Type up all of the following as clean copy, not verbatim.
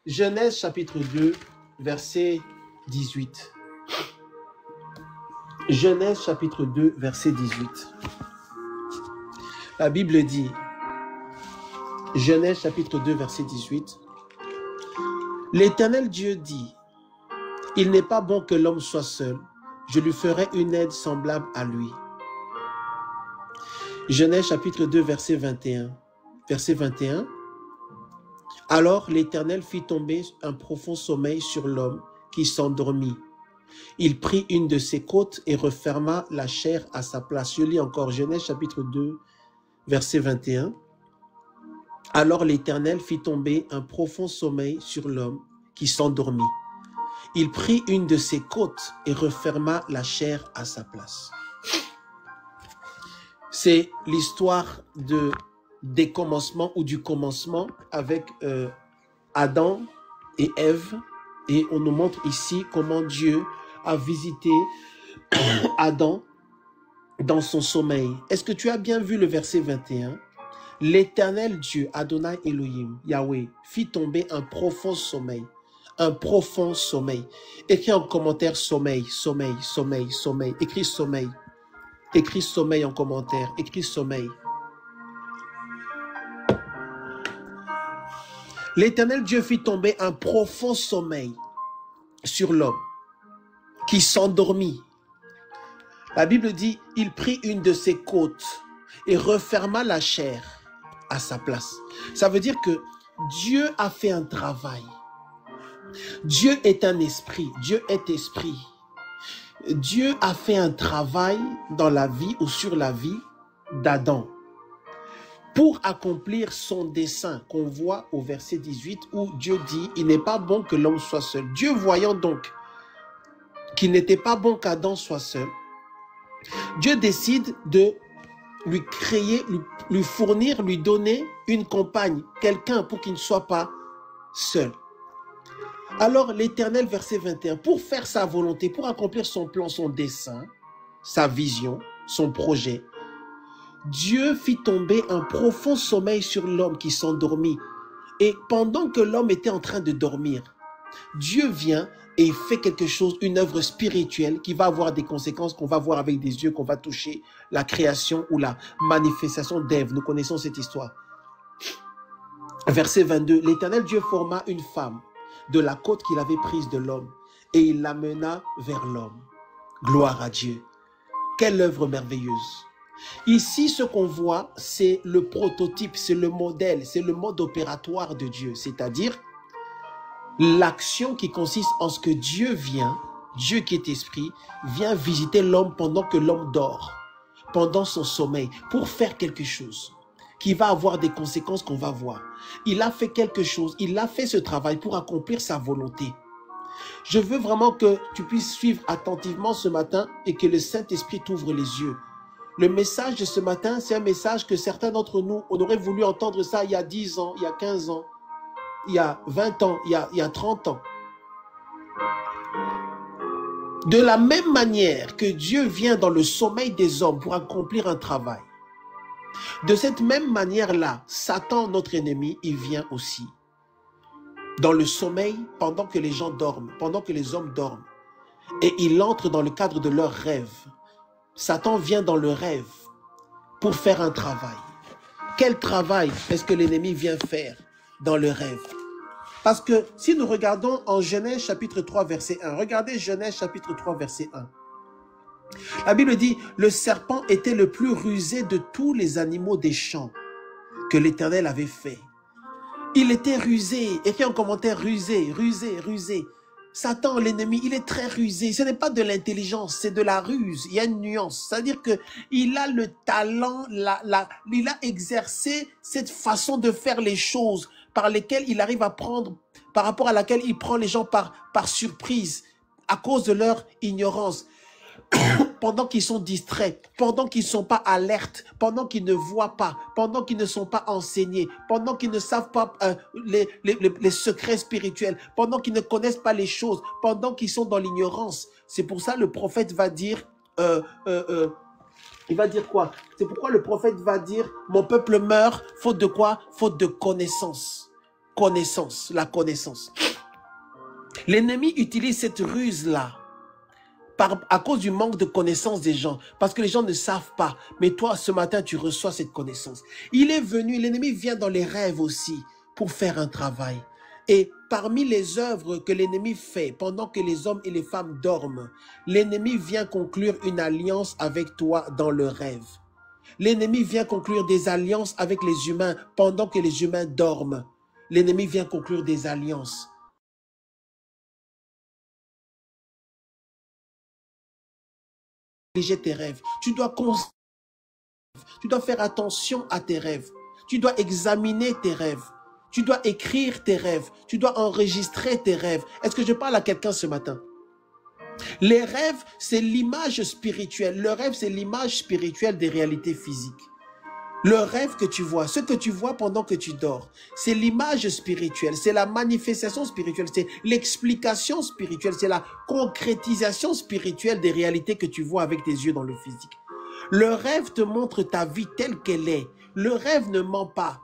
Genèse chapitre 2, verset 18. Genèse chapitre 2, verset 18. La Bible dit, Genèse chapitre 2, verset 18. L'Éternel Dieu dit, il n'est pas bon que l'homme soit seul, je lui ferai une aide semblable à lui. Genèse chapitre 2, verset 21. Verset 21. Alors l'Éternel fit tomber un profond sommeil sur l'homme qui s'endormit. Il prit une de ses côtes et referma la chair à sa place. Je lis encore Genèse chapitre 2, verset 21. Alors l'Éternel fit tomber un profond sommeil sur l'homme qui s'endormit. Il prit une de ses côtes et referma la chair à sa place. C'est l'histoire des commencements ou du commencement avec Adam et Ève. Et on nous montre ici comment Dieu a visité Adam dans son sommeil. Est-ce que tu as bien vu le verset 21? L'Éternel Dieu, Adonai Elohim, Yahweh, fit tomber un profond sommeil. Un profond sommeil. Écris en commentaire sommeil, sommeil, sommeil, sommeil. Écris sommeil. Écris sommeil en commentaire. Écris sommeil. L'Éternel Dieu fit tomber un profond sommeil sur l'homme qui s'endormit. La Bible dit, il prit une de ses côtes et referma la chair à sa place. Ça veut dire que Dieu a fait un travail. Dieu est un esprit. Dieu est esprit. Dieu a fait un travail dans la vie ou sur la vie d'Adam pour accomplir son dessein qu'on voit au verset 18 où Dieu dit, il n'est pas bon que l'homme soit seul. Dieu voyant donc qu'il n'était pas bon qu'Adam soit seul, Dieu décide de lui créer, lui fournir, lui donner une compagne, quelqu'un pour qu'il ne soit pas seul. Alors l'Éternel, verset 21, pour faire sa volonté, pour accomplir son plan, son dessein, sa vision, son projet, Dieu fit tomber un profond sommeil sur l'homme qui s'endormit. Et pendant que l'homme était en train de dormir, Dieu vient et fait quelque chose, une œuvre spirituelle qui va avoir des conséquences qu'on va voir avec des yeux, qu'on va toucher la création ou la manifestation d'Ève. Nous connaissons cette histoire. Verset 22, l'Éternel Dieu forma une femme de la côte qu'il avait prise de l'homme et il l'amena vers l'homme. Gloire à Dieu. Quelle œuvre merveilleuse. Ici, ce qu'on voit, c'est le prototype, c'est le modèle, c'est le mode opératoire de Dieu, c'est-à-dire l'action qui consiste en ce que Dieu vient, Dieu qui est esprit, vient visiter l'homme pendant que l'homme dort, pendant son sommeil, pour faire quelque chose qui va avoir des conséquences qu'on va voir. Il a fait quelque chose, il a fait ce travail pour accomplir sa volonté. Je veux vraiment que tu puisses suivre attentivement ce matin et que le Saint-Esprit t'ouvre les yeux. Le message de ce matin, c'est un message que certains d'entre nous, on aurait voulu entendre ça il y a 10 ans, il y a 15 ans, il y a 20 ans, il y a 30 ans. De la même manière que Dieu vient dans le sommeil des hommes pour accomplir un travail, de cette même manière-là, Satan, notre ennemi, il vient aussi dans le sommeil pendant que les gens dorment, pendant que les hommes dorment. Et il entre dans le cadre de leurs rêves. Satan vient dans le rêve pour faire un travail. Quel travail est-ce que l'ennemi vient faire dans le rêve? Parce que si nous regardons en Genèse chapitre 3 verset 1, regardez Genèse chapitre 3 verset 1. La Bible dit, le serpent était le plus rusé de tous les animaux des champs que l'Éternel avait fait. Il était rusé, écrit en commentaire rusé, rusé, rusé. Satan, l'ennemi, il est très rusé. Ce n'est pas de l'intelligence, c'est de la ruse. Il y a une nuance. C'est-à-dire qu'il a le talent, il a exercé cette façon de faire les choses par lesquelles il arrive à prendre, par rapport à laquelle il prend les gens par surprise, à cause de leur ignorance. Pendant qu'ils sont distraits, pendant qu'ils ne sont pas alertes, pendant qu'ils ne voient pas, pendant qu'ils ne sont pas enseignés, pendant qu'ils ne savent pas les secrets spirituels, pendant qu'ils ne connaissent pas les choses, pendant qu'ils sont dans l'ignorance. C'est pour ça le prophète va dire, il va dire quoi? C'est pourquoi le prophète va dire, mon peuple meurt, faute de quoi? Faute de connaissance. connaissance, la connaissance. L'ennemi utilise cette ruse-là à cause du manque de connaissance des gens, parce que les gens ne savent pas. Mais toi, ce matin, tu reçois cette connaissance. Il est venu, l'ennemi vient dans les rêves aussi pour faire un travail. Et parmi les œuvres que l'ennemi fait pendant que les hommes et les femmes dorment, l'ennemi vient conclure une alliance avec toi dans le rêve. L'ennemi vient conclure des alliances avec les humains pendant que les humains dorment. L'ennemi vient conclure des alliances. Tes rêves. Tu dois faire attention à tes rêves. Tu dois examiner tes rêves. Tu dois écrire tes rêves. Tu dois enregistrer tes rêves. Est-ce que je parle à quelqu'un ce matin? Les rêves, c'est l'image spirituelle. Le rêve, c'est l'image spirituelle des réalités physiques. Le rêve que tu vois, ce que tu vois pendant que tu dors, c'est l'image spirituelle, c'est la manifestation spirituelle, c'est l'explication spirituelle, c'est la concrétisation spirituelle des réalités que tu vois avec tes yeux dans le physique. Le rêve te montre ta vie telle qu'elle est. Le rêve ne ment pas.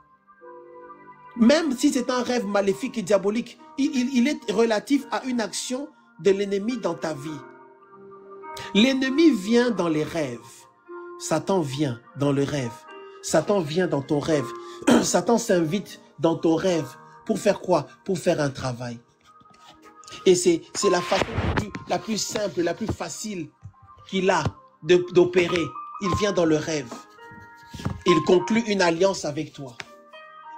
Même si c'est un rêve maléfique et diabolique, il est relatif à une action de l'ennemi dans ta vie. L'ennemi vient dans les rêves. Satan vient dans le rêve. Satan vient dans ton rêve. Satan s'invite dans ton rêve. Pour faire quoi? Pour faire un travail. Et c'est la façon la plus simple, la plus facile qu'il a d'opérer. Il vient dans le rêve. Il conclut une alliance avec toi.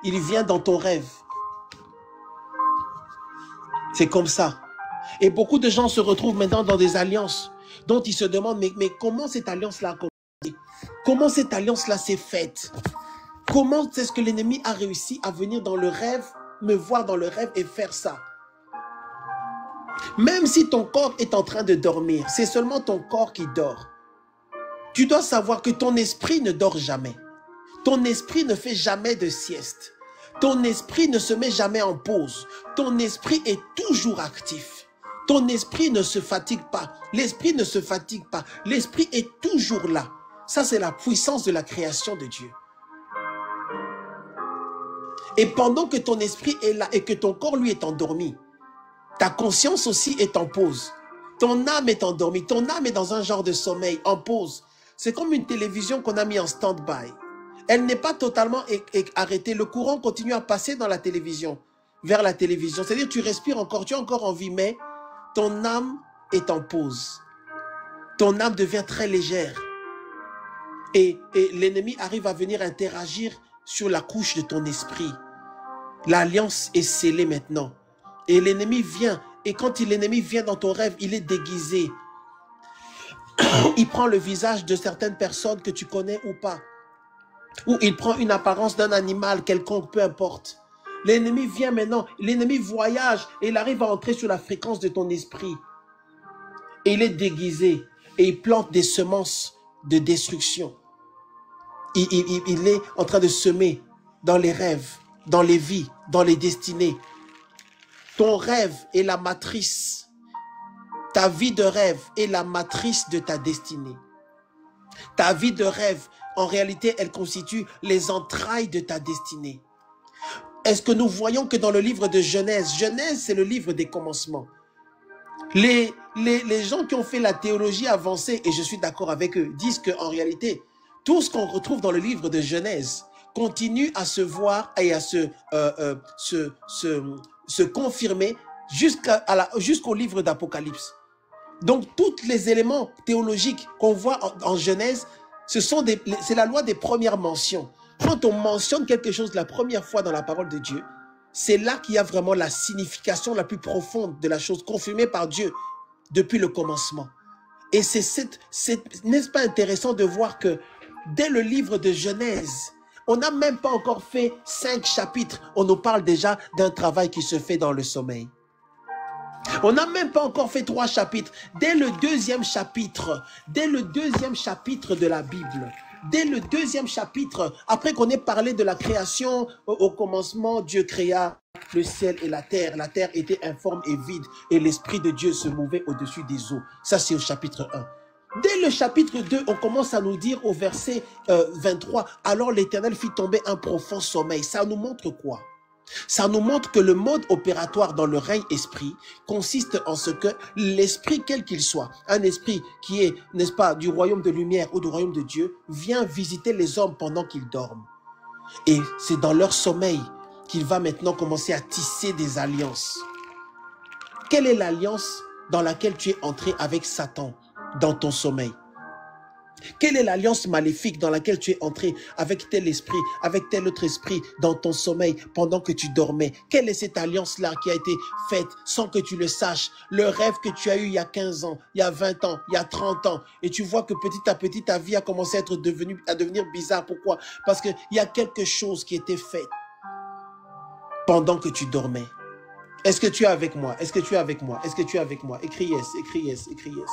Il vient dans ton rêve. C'est comme ça. Et beaucoup de gens se retrouvent maintenant dans des alliances dont ils se demandent, mais comment cette alliance-là a commencé? Comment cette alliance-là s'est faite? Comment est-ce que l'ennemi a réussi à venir dans le rêve, me voir dans le rêve et faire ça? Même si ton corps est en train de dormir, c'est seulement ton corps qui dort. Tu dois savoir que ton esprit ne dort jamais. Ton esprit ne fait jamais de sieste. Ton esprit ne se met jamais en pause. Ton esprit est toujours actif. Ton esprit ne se fatigue pas. L'esprit ne se fatigue pas. L'esprit est toujours là. Ça, c'est la puissance de la création de Dieu. Et pendant que ton esprit est là et que ton corps, lui, est endormi, ta conscience aussi est en pause. Ton âme est endormie. Ton âme est dans un genre de sommeil, en pause. C'est comme une télévision qu'on a mis en stand-by. Elle n'est pas totalement arrêtée. Le courant continue à passer dans la télévision, vers la télévision. C'est-à-dire tu respires encore, tu es encore en vie, mais ton âme est en pause. Ton âme devient très légère. Et l'ennemi arrive à venir interagir sur la couche de ton esprit. L'alliance est scellée maintenant. Et l'ennemi vient. Et quand l'ennemi vient dans ton rêve, il est déguisé. Il prend le visage de certaines personnes que tu connais ou pas. Ou il prend une apparence d'un animal quelconque, peu importe. L'ennemi vient maintenant, l'ennemi voyage et il arrive à entrer sur la fréquence de ton esprit. Et il est déguisé et il plante des semences de destruction. Il est en train de semer dans les rêves, dans les vies, dans les destinées. Ton rêve est la matrice. Ta vie de rêve est la matrice de ta destinée. Ta vie de rêve, en réalité, elle constitue les entrailles de ta destinée. Est-ce que nous voyons que dans le livre de Genèse, Genèse, c'est le livre des commencements. Les gens qui ont fait la théologie avancée, et je suis d'accord avec eux, disent qu'en réalité, tout ce qu'on retrouve dans le livre de Genèse continue à se voir et à se confirmer jusqu'au livre d'Apocalypse. Donc, tous les éléments théologiques qu'on voit en Genèse, c'est la loi des premières mentions. Quand on mentionne quelque chose la première fois dans la parole de Dieu, c'est là qu'il y a vraiment la signification la plus profonde de la chose, confirmée par Dieu depuis le commencement. Et n'est-ce pas intéressant de voir que dès le livre de Genèse, on n'a même pas encore fait 5 chapitres, on nous parle déjà d'un travail qui se fait dans le sommeil. On n'a même pas encore fait 3 chapitres. Dès le deuxième chapitre de la Bible, dès le deuxième chapitre, après qu'on ait parlé de la création, au commencement, Dieu créa le ciel et la terre. La terre était informe et vide et l'Esprit de Dieu se mouvait au-dessus des eaux. Ça, c'est au chapitre 1. Dès le chapitre 2, on commence à nous dire au verset 23, « Alors l'Éternel fit tomber un profond sommeil. » Ça nous montre quoi? Ça nous montre que le mode opératoire dans le règne esprit consiste en ce que l'esprit, quel qu'il soit, un esprit qui est, n'est-ce pas, du royaume de lumière ou du royaume de Dieu, vient visiter les hommes pendant qu'ils dorment. Et c'est dans leur sommeil qu'il va maintenant commencer à tisser des alliances. Quelle est l'alliance dans laquelle tu es entré avec Satan dans ton sommeil? Quelle est l'alliance maléfique dans laquelle tu es entré avec tel esprit, avec tel autre esprit dans ton sommeil pendant que tu dormais? Quelle est cette alliance-là qui a été faite sans que tu le saches? Le rêve que tu as eu il y a 15 ans, il y a 20 ans, il y a 30 ans, et tu vois que petit à petit ta vie a commencé à devenir bizarre. Pourquoi? Parce qu'il y a quelque chose qui était fait pendant que tu dormais. Est-ce que tu es avec moi? Est-ce que tu es avec moi? Est-ce que tu es avec moi? Écris yes, écris yes, écris yes.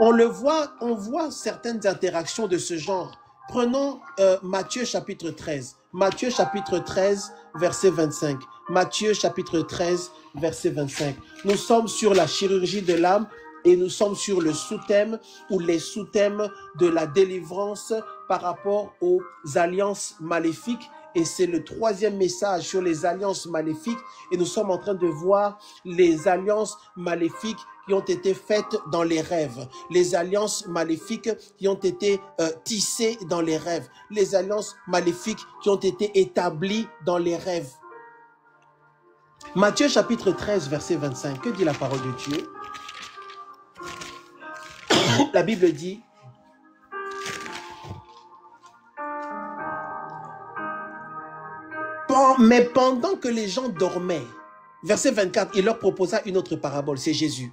On le voit, on voit certaines interactions de ce genre. Prenons Matthieu chapitre 13. Matthieu chapitre 13, verset 25. Matthieu chapitre 13, verset 25. Nous sommes sur la chirurgie de l'âme et nous sommes sur le sous-thème ou les sous-thèmes de la délivrance par rapport aux alliances maléfiques. Et c'est le troisième message sur les alliances maléfiques. Et nous sommes en train de voir les alliances maléfiques qui ont été faites dans les rêves, les alliances maléfiques qui ont été tissées dans les rêves, les alliances maléfiques qui ont été établies dans les rêves. Matthieu chapitre 13, verset 25, que dit la parole de Dieu? La Bible dit, mais pendant que les gens dormaient, verset 24, il leur proposa une autre parabole, c'est Jésus.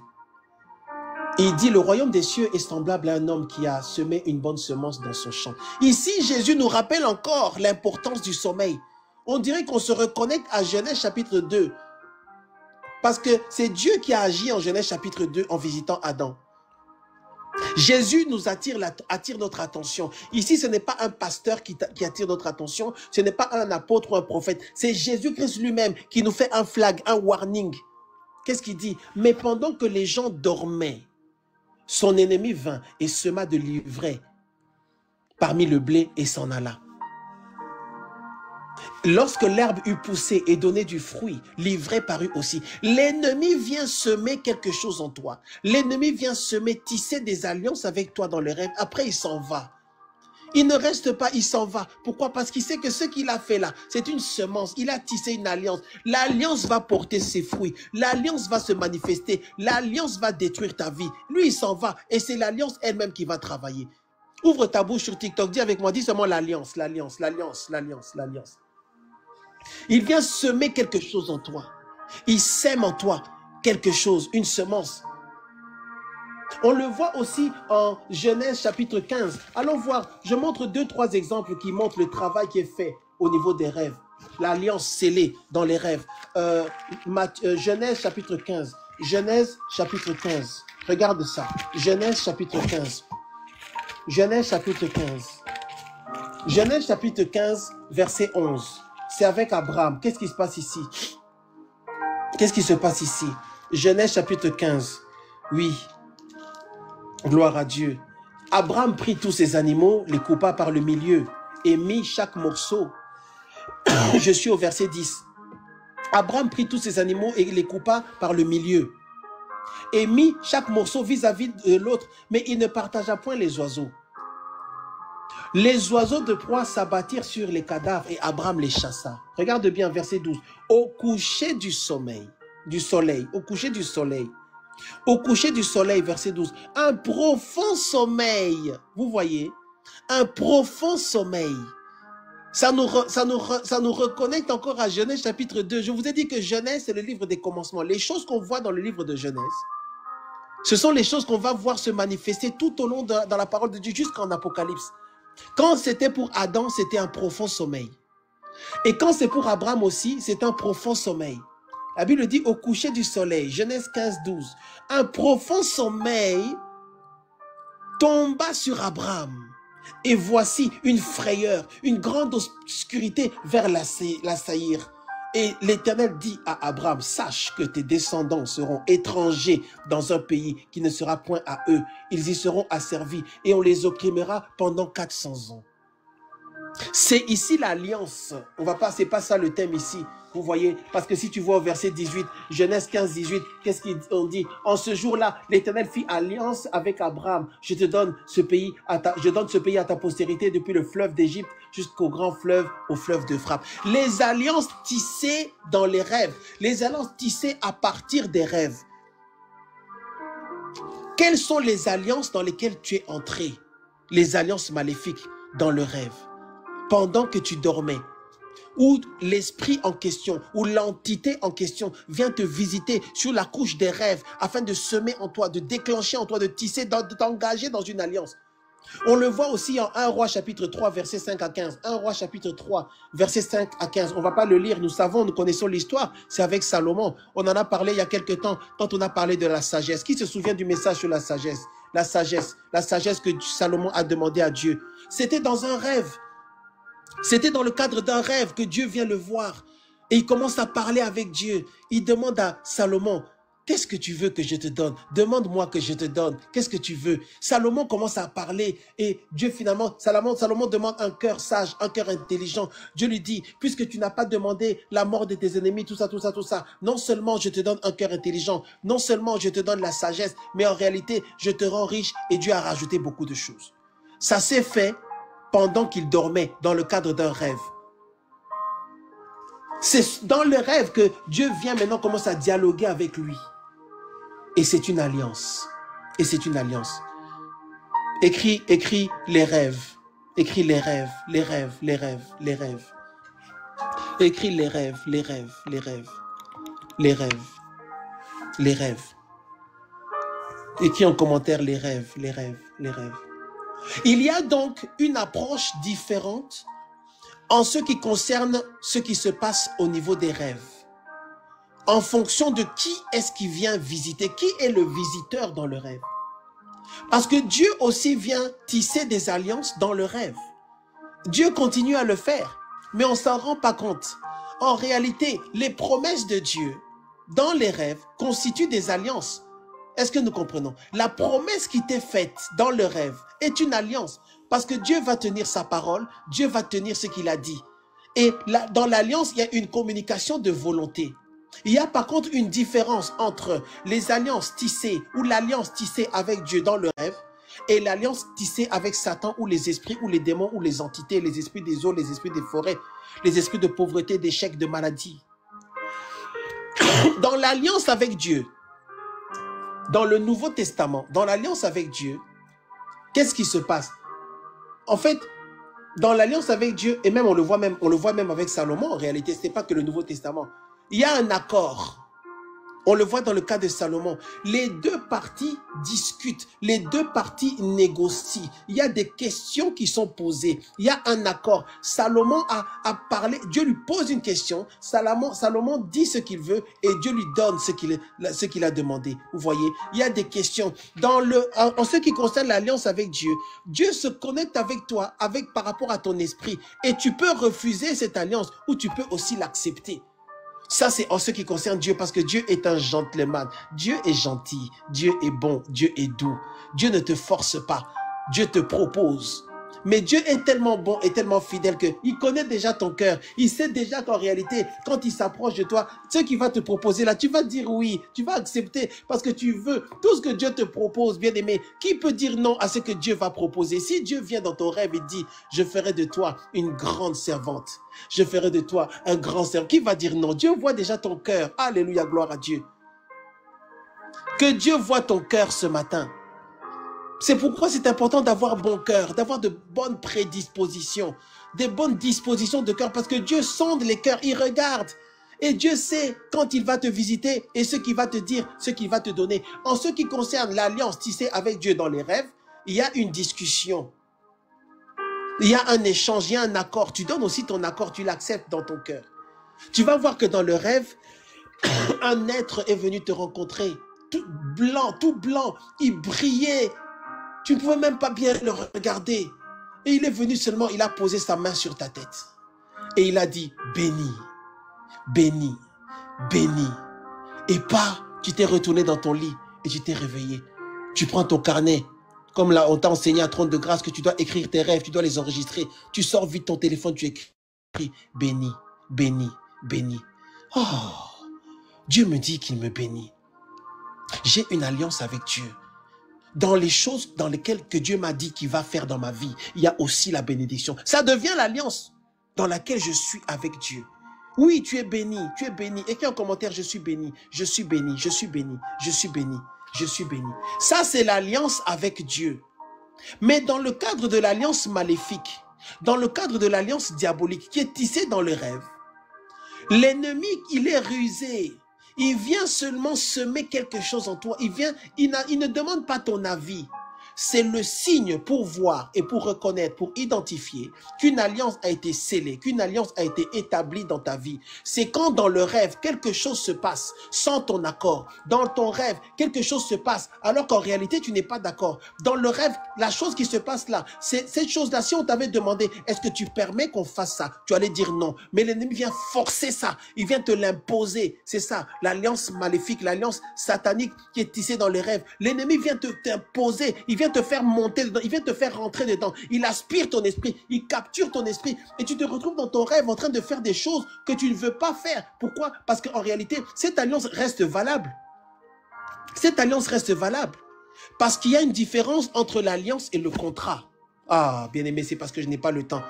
Il dit, le royaume des cieux est semblable à un homme qui a semé une bonne semence dans son champ. Ici, Jésus nous rappelle encore l'importance du sommeil. On dirait qu'on se reconnecte à Genèse chapitre 2. Parce que c'est Dieu qui a agi en Genèse chapitre 2 en visitant Adam. Jésus nous attire notre attention. Ici, ce n'est pas un pasteur qui attire notre attention. Ce n'est pas un apôtre ou un prophète. C'est Jésus-Christ lui-même qui nous fait un flag, un warning. Qu'est-ce qu'il dit? Mais pendant que les gens dormaient, son ennemi vint et sema de l'ivraie parmi le blé et s'en alla. Lorsque l'herbe eut poussé et donné du fruit, l'ivraie parut aussi. L'ennemi vient semer quelque chose en toi. L'ennemi vient semer, tisser des alliances avec toi dans les rêves. Après, il s'en va. Il ne reste pas, il s'en va. Pourquoi? Parce qu'il sait que ce qu'il a fait là, c'est une semence. Il a tissé une alliance. L'alliance va porter ses fruits. L'alliance va se manifester. L'alliance va détruire ta vie. Lui, il s'en va. Et c'est l'alliance elle-même qui va travailler. Ouvre ta bouche sur TikTok. Dis avec moi, dis seulement l'alliance, l'alliance, l'alliance, l'alliance, l'alliance. Il vient semer quelque chose en toi. Il sème en toi quelque chose, une semence. On le voit aussi en Genèse chapitre 15. Allons voir, je montre 2-3 exemples qui montrent le travail qui est fait au niveau des rêves. L'alliance scellée dans les rêves. Genèse chapitre 15. Genèse chapitre 15. Regarde ça. Genèse chapitre 15. Genèse chapitre 15. Genèse chapitre 15, verset 11. C'est avec Abraham. Qu'est-ce qui se passe ici? Qu'est-ce qui se passe ici? Genèse chapitre 15. Oui. Gloire à Dieu. Abraham prit tous ses animaux, les coupa par le milieu et mit chaque morceau. Je suis au verset 10. Abraham prit tous ses animaux et les coupa par le milieu et mit chaque morceau vis-à-vis de l'autre, mais il ne partagea point les oiseaux. Les oiseaux de proie s'abattirent sur les cadavres et Abraham les chassa. Regarde bien verset 12. Au coucher du soleil, au coucher du soleil. Au coucher du soleil, verset 12, un profond sommeil, vous voyez, un profond sommeil. Ça nous reconnecte encore à Genèse chapitre 2. Je vous ai dit que Genèse, c'est le livre des commencements. Les choses qu'on voit dans le livre de Genèse, ce sont les choses qu'on va voir se manifester tout au long dans la parole de Dieu jusqu'en Apocalypse. Quand c'était pour Adam, c'était un profond sommeil. Et quand c'est pour Abraham aussi, c'est un profond sommeil. La Bible dit au coucher du soleil, Genèse 15, 12, un profond sommeil tomba sur Abraham. Et voici une frayeur, une grande obscurité vers l'assaillir. Et l'Éternel dit à Abraham, sache que tes descendants seront étrangers dans un pays qui ne sera point à eux. Ils y seront asservis et on les opprimera pendant 400 ans. C'est ici l'alliance. On va pas, c'est pas ça le thème ici. Vous voyez, parce que si tu vois au verset 18, Genèse 15, 18, qu'est-ce qu'on dit? En ce jour-là, l'Éternel fit alliance avec Abraham. Je donne ce pays à ta postérité depuis le fleuve d'Égypte jusqu'au grand fleuve, au fleuve d'Euphrate. Les alliances tissées dans les rêves. Les alliances tissées à partir des rêves. Quelles sont les alliances dans lesquelles tu es entré? Les alliances maléfiques dans le rêve. Pendant que tu dormais, où l'esprit en question, ou l'entité en question vient te visiter sur la couche des rêves afin de semer en toi, de déclencher en toi, de tisser, de t'engager dans une alliance. On le voit aussi en 1 Roi chapitre 3, verset 5 à 15. 1 Roi chapitre 3, verset 5 à 15. On ne va pas le lire, nous savons, nous connaissons l'histoire. C'est avec Salomon. On en a parlé il y a quelque temps quand on a parlé de la sagesse. Qui se souvient du message sur la sagesse? La sagesse que Salomon a demandé à Dieu. C'était dans un rêve. C'était dans le cadre d'un rêve que Dieu vient le voir. Et il commence à parler avec Dieu. Il demande à Salomon, qu'est-ce que tu veux que je te donne? Demande-moi que je te donne. Qu'est-ce que tu veux? Salomon commence à parler et Dieu finalement, Salomon demande un cœur sage, un cœur intelligent. Dieu lui dit, puisque tu n'as pas demandé la mort de tes ennemis, tout ça, non seulement je te donne un cœur intelligent, non seulement je te donne la sagesse, mais en réalité, je te rends riche et Dieu a rajouté beaucoup de choses. Ça s'est fait pendant qu'il dormait dans le cadre d'un rêve. C'est dans le rêve que Dieu vient maintenant, commence à dialoguer avec lui. Et c'est une alliance. Et c'est une alliance. Écris les rêves. Écris les rêves, les rêves, les rêves, les rêves. Écris les rêves, les rêves, les rêves, les rêves, les rêves. Écris en commentaire les rêves, les rêves, les rêves. Il y a donc une approche différente en ce qui concerne ce qui se passe au niveau des rêves. En fonction de qui est-ce qui vient visiter, qui est le visiteur dans le rêve. Parce que Dieu aussi vient tisser des alliances dans le rêve. Dieu continue à le faire, mais on ne s'en rend pas compte. En réalité, les promesses de Dieu dans les rêves constituent des alliances. Est-ce que nous comprenons? La promesse qui t'est faite dans le rêve est une alliance. Parce que Dieu va tenir sa parole, Dieu va tenir ce qu'il a dit. Et là, dans l'alliance, il y a une communication de volonté. Il y a par contre une différence entre les alliances tissées ou l'alliance tissée avec Dieu dans le rêve et l'alliance tissée avec Satan ou les esprits ou les démons ou les entités, les esprits des eaux, les esprits des forêts, les esprits de pauvreté, d'échec, de maladie. Dans l'alliance avec Dieu, dans le Nouveau Testament, dans l'alliance avec Dieu, qu'est-ce qui se passe? En fait, dans l'alliance avec Dieu, et même on le voit même avec Salomon, en réalité, ce n'est pas que le Nouveau Testament. Il y a un accord. On le voit dans le cas de Salomon. Les deux parties discutent, les deux parties négocient. Il y a des questions qui sont posées. Il y a un accord. Salomon a parlé, Dieu lui pose une question. Salomon dit ce qu'il veut et Dieu lui donne ce qu'il a demandé. Vous voyez, il y a des questions. En ce qui concerne l'alliance avec Dieu, Dieu se connecte avec toi, par rapport à ton esprit. Et tu peux refuser cette alliance ou tu peux aussi l'accepter. Ça, c'est en ce qui concerne Dieu, parce que Dieu est un gentleman. Dieu est gentil, Dieu est bon, Dieu est doux. Dieu ne te force pas, Dieu te propose. Mais Dieu est tellement bon et tellement fidèle qu'il connaît déjà ton cœur. Il sait déjà qu'en réalité, quand il s'approche de toi, ce qu'il va te proposer là, tu vas dire oui, tu vas accepter parce que tu veux tout ce que Dieu te propose, bien aimé. Qui peut dire non à ce que Dieu va proposer? Si Dieu vient dans ton rêve et dit, je ferai de toi une grande servante, je ferai de toi un grand servant, qui va dire non? Dieu voit déjà ton cœur. Alléluia, gloire à Dieu. Que Dieu voit ton cœur ce matin. C'est pourquoi c'est important d'avoir bon cœur, d'avoir de bonnes prédispositions, des bonnes dispositions de cœur, parce que Dieu sonde les cœurs, il regarde. Et Dieu sait quand il va te visiter et ce qu'il va te dire, ce qu'il va te donner. En ce qui concerne l'alliance tissée avec Dieu dans les rêves, il y a une discussion. Il y a un échange, il y a un accord. Tu donnes aussi ton accord, tu l'acceptes dans ton cœur. Tu vas voir que dans le rêve, un être est venu te rencontrer, tout blanc, il brillait. Tu ne pouvais même pas bien le regarder. Et il est venu seulement, il a posé sa main sur ta tête. Et il a dit, béni, béni, béni. Et pas, tu t'es retourné dans ton lit et tu t'es réveillé. Tu prends ton carnet Comme là, on t'a enseigné à trône de grâce que tu dois écrire tes rêves, tu dois les enregistrer. Tu sors vite ton téléphone, tu écris béni, béni, béni. Oh, Dieu me dit qu'il me bénit. J'ai une alliance avec Dieu. Dans les choses dans lesquelles que Dieu m'a dit qu'il va faire dans ma vie, il y a aussi la bénédiction. Ça devient l'alliance dans laquelle je suis avec Dieu. Oui, tu es béni, tu es béni. Écris en commentaire, je suis béni, je suis béni, je suis béni, je suis béni, je suis béni. Ça, c'est l'alliance avec Dieu. Mais dans le cadre de l'alliance maléfique, dans le cadre de l'alliance diabolique qui est tissée dans le rêve, l'ennemi, il est rusé. Il vient seulement semer quelque chose en toi. Il ne demande pas ton avis. C'est le signe pour voir et pour reconnaître, pour identifier qu'une alliance a été scellée, qu'une alliance a été établie dans ta vie. C'est quand dans le rêve, quelque chose se passe sans ton accord. Dans ton rêve, quelque chose se passe alors qu'en réalité, tu n'es pas d'accord. Dans le rêve, la chose qui se passe là, c'est cette chose-là. Si on t'avait demandé, est-ce que tu permets qu'on fasse ça? Tu allais dire non. Mais l'ennemi vient forcer ça. Il vient te l'imposer. C'est ça, l'alliance maléfique, l'alliance satanique qui est tissée dans les rêves. L'ennemi vient t'imposer. Il vient te faire monter dedans, il vient te faire rentrer dedans, il aspire ton esprit, il capture ton esprit et tu te retrouves dans ton rêve en train de faire des choses que tu ne veux pas faire. Pourquoi? Parce qu'en réalité, cette alliance reste valable. Cette alliance reste valable parce qu'il y a une différence entre l'alliance et le contrat. Ah, bien aimé, c'est parce que je n'ai pas le temps.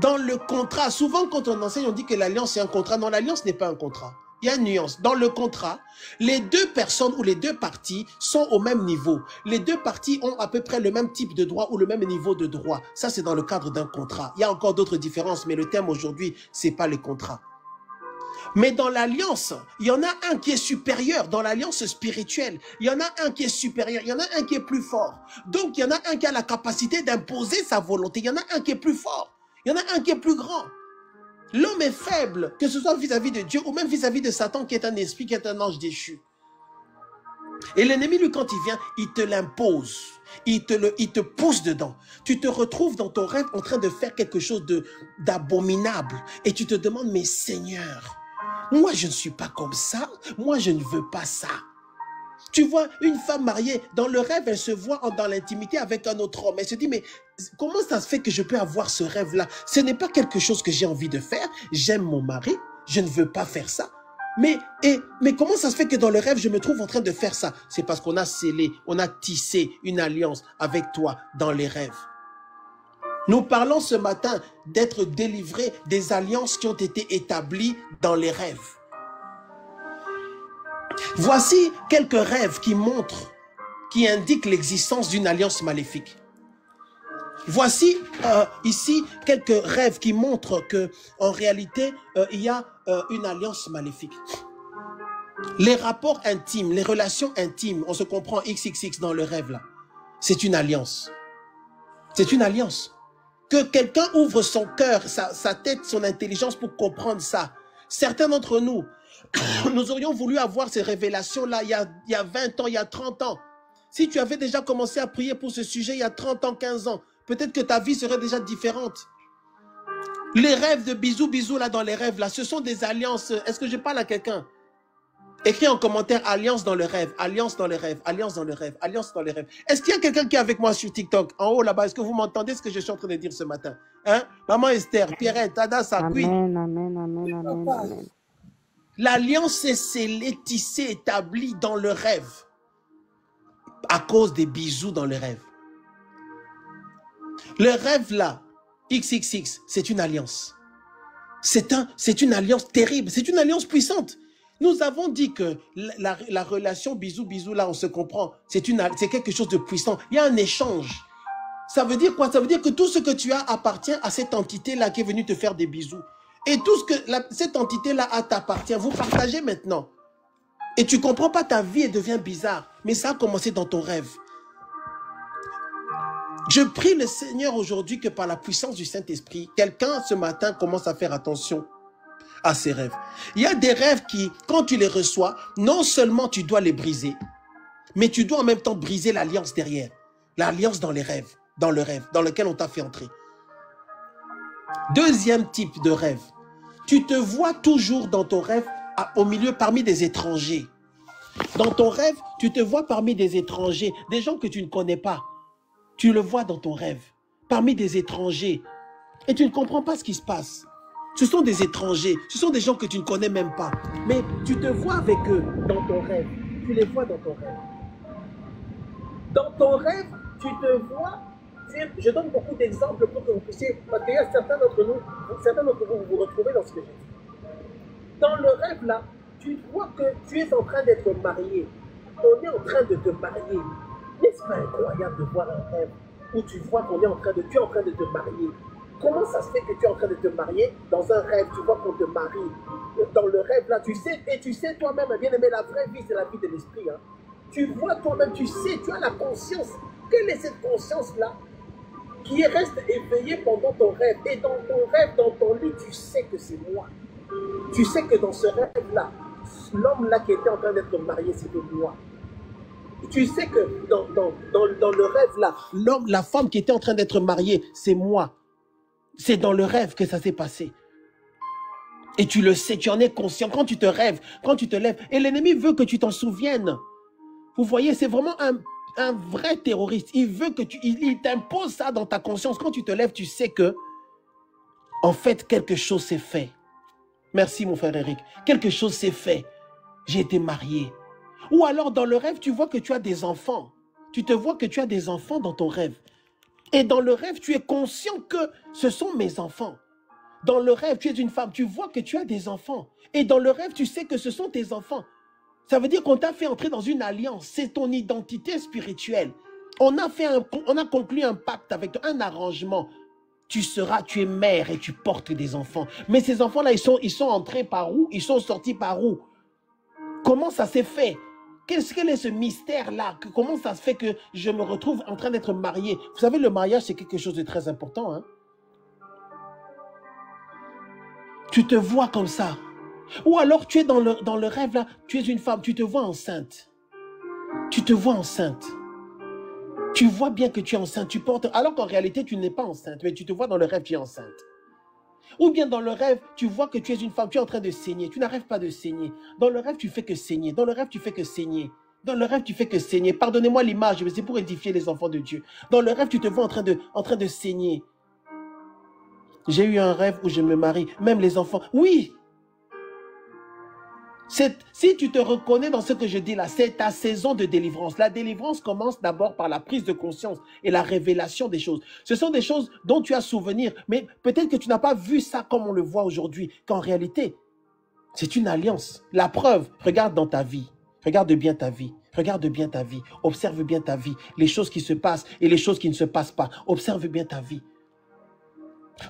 Dans le contrat, souvent quand on enseigne, on dit que l'alliance est un contrat. Non, l'alliance n'est pas un contrat. Il y a une nuance. Dans le contrat, les deux personnes ou les deux parties sont au même niveau. Les deux parties ont à peu près le même type de droit ou le même niveau de droit. Ça, c'est dans le cadre d'un contrat. Il y a encore d'autres différences, mais le thème aujourd'hui, c'est pas les contrats. Mais dans l'alliance, il y en a un qui est supérieur. Dans l'alliance spirituelle, il y en a un qui est supérieur. Il y en a un qui est plus fort. Donc, il y en a un qui a la capacité d'imposer sa volonté. Il y en a un qui est plus fort. Il y en a un qui est plus grand. L'homme est faible, que ce soit vis-à-vis de Dieu ou même vis-à-vis de Satan qui est un esprit, qui est un ange déchu. Et l'ennemi, lui, quand il vient, il te l'impose. Il te pousse dedans. Tu te retrouves dans ton rêve en train de faire quelque chose d'abominable. Et tu te demandes, mais Seigneur, moi je ne suis pas comme ça. Moi je ne veux pas ça. Tu vois, une femme mariée, dans le rêve, elle se voit dans l'intimité avec un autre homme. Elle se dit, mais comment ça se fait que je peux avoir ce rêve-là? Ce n'est pas quelque chose que j'ai envie de faire. J'aime mon mari, je ne veux pas faire ça. Mais comment ça se fait que dans le rêve, je me trouve en train de faire ça? C'est parce qu'on a scellé, on a tissé une alliance avec toi dans les rêves. Nous parlons ce matin d'être délivrés des alliances qui ont été établies dans les rêves. Voici quelques rêves qui indiquent l'existence d'une alliance maléfique. Voici ici quelques rêves qui montrent que en réalité, il y a une alliance maléfique. Les rapports intimes, les relations intimes, on se comprend XXX dans le rêve là. C'est une alliance. C'est une alliance. Que quelqu'un ouvre son cœur, sa tête, son intelligence pour comprendre ça. Certains d'entre nous, nous aurions voulu avoir ces révélations-là il y a 20 ans, il y a 30 ans. Si tu avais déjà commencé à prier pour ce sujet il y a 30 ans, 15 ans, peut-être que ta vie serait déjà différente. Les rêves de bisous, bisous là dans les rêves là, ce sont des alliances. Est-ce que je parle à quelqu'un? Écris en commentaire alliance dans le rêve, alliance dans le rêve, alliance dans le rêve, alliance dans les rêves. Est-ce qu'il y a quelqu'un qui est avec moi sur TikTok? En haut là-bas, est-ce que vous m'entendez ce que je suis en train de dire ce matin? Hein? Maman Esther, Pierrette, Ada, Sakui. Amen, amen, amen, amen, amen. L'alliance est scellée, tissée, établie dans le rêve. À cause des bisous dans le rêve. Le rêve là, XXX, c'est une alliance. C'est une alliance terrible, c'est une alliance puissante. Nous avons dit que la relation bisous-bisous, là, on se comprend. C'est quelque chose de puissant. Il y a un échange. Ça veut dire quoi? Ça veut dire que tout ce que tu as appartient à cette entité-là qui est venue te faire des bisous. Et tout ce que cette entité-là t'appartient. Vous partagez maintenant. Et tu ne comprends pas, ta vie, elle devient bizarre. Mais ça a commencé dans ton rêve. Je prie le Seigneur aujourd'hui que par la puissance du Saint-Esprit, quelqu'un ce matin commence à faire attention à ses rêves. Il y a des rêves qui, quand tu les reçois, non seulement tu dois les briser, mais tu dois en même temps briser l'alliance derrière. L'alliance dans les rêves, dans le rêve, dans lequel on t'a fait entrer. Deuxième type de rêve. Tu te vois toujours dans ton rêve au milieu parmi des étrangers. Dans ton rêve, tu te vois parmi des étrangers, des gens que tu ne connais pas. Tu le vois dans ton rêve, parmi des étrangers. Et tu ne comprends pas ce qui se passe. Ce sont des étrangers, ce sont des gens que tu ne connais même pas. Mais tu te vois avec eux dans ton rêve. Tu les vois dans ton rêve. Dans ton rêve, tu te vois. Je donne beaucoup d'exemples pour que vous puissiez. Parce qu'il y a certains d'entre vous, vous retrouvez dans ce que j'ai dit. Dans le rêve là, tu vois que tu es en train d'être marié. On est en train de te marier. N'est-ce pas incroyable de voir un rêve où tu vois qu'on est en train de, tu es en train de te marier? Comment ça se fait que tu es en train de te marier dans un rêve? Tu vois qu'on te marie. Dans le rêve là, tu sais, et tu sais toi-même, bien aimé, la vraie vie, c'est la vie de l'esprit. Hein. Tu vois toi-même, tu sais, tu as la conscience. Quelle est cette conscience-là qui reste éveillée pendant ton rêve? Et dans ton rêve, dans ton lit, tu sais que c'est moi. Tu sais que dans ce rêve-là, l'homme là qui était en train d'être marié, c'était moi. Tu sais que dans le rêve là, l'homme, la femme qui était en train d'être mariée, c'est moi. C'est dans le rêve que ça s'est passé. Et tu le sais, tu en es conscient. Quand tu te rêves, quand tu te lèves, et l'ennemi veut que tu t'en souviennes. Vous voyez, c'est vraiment un vrai terroriste. Il veut que il t'impose ça dans ta conscience. Quand tu te lèves, tu sais que, en fait, quelque chose s'est fait. Merci, mon frère Eric. Quelque chose s'est fait. J'ai été marié. Ou alors, dans le rêve, tu vois que tu as des enfants. Tu te vois que tu as des enfants dans ton rêve. Et dans le rêve, tu es conscient que ce sont mes enfants. Dans le rêve, tu es une femme. Tu vois que tu as des enfants. Et dans le rêve, tu sais que ce sont tes enfants. Ça veut dire qu'on t'a fait entrer dans une alliance. C'est ton identité spirituelle. On a conclu un pacte avec toi, un arrangement. Tu es mère et tu portes des enfants. Mais ces enfants-là, ils sont entrés par où? Ils sont sortis par où? Comment ça s'est fait? Quel est ce mystère-là? Comment ça se fait que je me retrouve en train d'être marié? Vous savez, le mariage, c'est quelque chose de très important. Hein? Tu te vois comme ça. Ou alors, tu es dans le rêve, là, tu es une femme, tu te vois enceinte. Tu te vois enceinte. Tu vois bien que tu es enceinte, tu portes, alors qu'en réalité, tu n'es pas enceinte, mais tu te vois dans le rêve, tu es enceinte. Ou bien dans le rêve, tu vois que tu es une femme, tu es en train de saigner, tu n'arrêtes pas de saigner. Dans le rêve, tu fais que saigner. Dans le rêve, tu fais que saigner. Dans le rêve, tu fais que saigner. Pardonnez-moi l'image, mais c'est pour édifier les enfants de Dieu. Dans le rêve, tu te vois en train de saigner. J'ai eu un rêve où je me marie, même les enfants. Oui! Si tu te reconnais dans ce que je dis là, c'est ta saison de délivrance. La délivrance commence d'abord par la prise de conscience et la révélation des choses. Ce sont des choses dont tu as souvenir, mais peut-être que tu n'as pas vu ça comme on le voit aujourd'hui, qu'en réalité, c'est une alliance. La preuve, regarde dans ta vie. Regarde bien ta vie. Regarde bien ta vie. Observe bien ta vie. Les choses qui se passent et les choses qui ne se passent pas. Observe bien ta vie.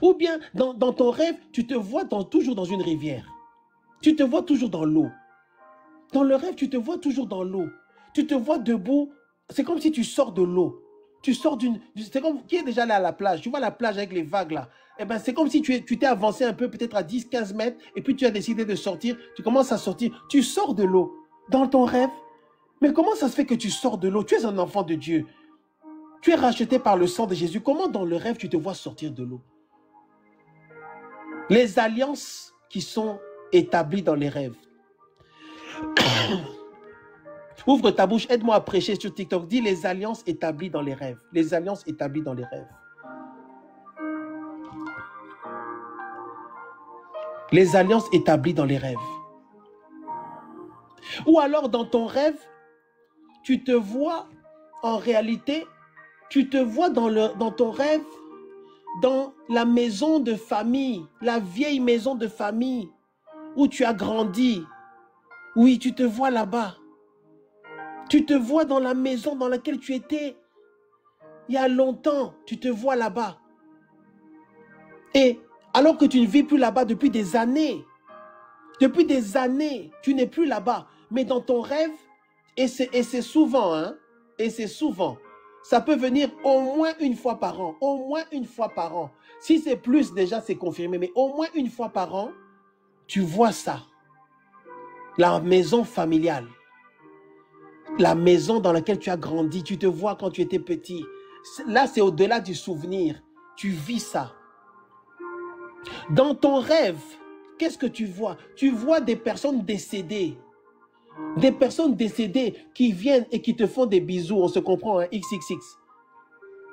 Ou bien, dans ton rêve, tu te vois toujours dans une rivière. Tu te vois toujours dans l'eau. Dans le rêve, tu te vois toujours dans l'eau. Tu te vois debout. C'est comme si tu sors de l'eau. Tu sors d'une... C'est comme... Qui est déjà là à la plage? Tu vois la plage avec les vagues là. Eh ben, c'est comme si tu t'es avancé un peu, peut-être à 10-15 mètres, et puis tu as décidé de sortir. Tu commences à sortir. Tu sors de l'eau. Dans ton rêve. Mais comment ça se fait que tu sors de l'eau? Tu es un enfant de Dieu. Tu es racheté par le sang de Jésus. Comment dans le rêve, tu te vois sortir de l'eau? Les alliances qui sont établies dans les rêves. Ouvre ta bouche, aide-moi à prêcher sur TikTok. Dis les alliances établies dans les rêves. Les alliances établies dans les rêves. Les alliances établies dans les rêves. Ou alors dans ton rêve, tu te vois en réalité, tu te vois dans ton rêve, dans la maison de famille, la vieille maison de famille où tu as grandi. Oui, tu te vois là-bas. Tu te vois dans la maison dans laquelle tu étais il y a longtemps. Tu te vois là-bas. Et alors que tu ne vis plus là-bas depuis des années, tu n'es plus là-bas. Mais dans ton rêve, et c'est souvent, hein, et c'est souvent, ça peut venir au moins une fois par an. Au moins une fois par an. Si c'est plus, déjà, c'est confirmé. Mais au moins une fois par an, tu vois ça. La maison familiale. La maison dans laquelle tu as grandi. Tu te vois quand tu étais petit. Là, c'est au-delà du souvenir. Tu vis ça. Dans ton rêve, qu'est-ce que tu vois? Tu vois des personnes décédées. Des personnes décédées qui viennent et qui te font des bisous. On se comprend, hein, XXX.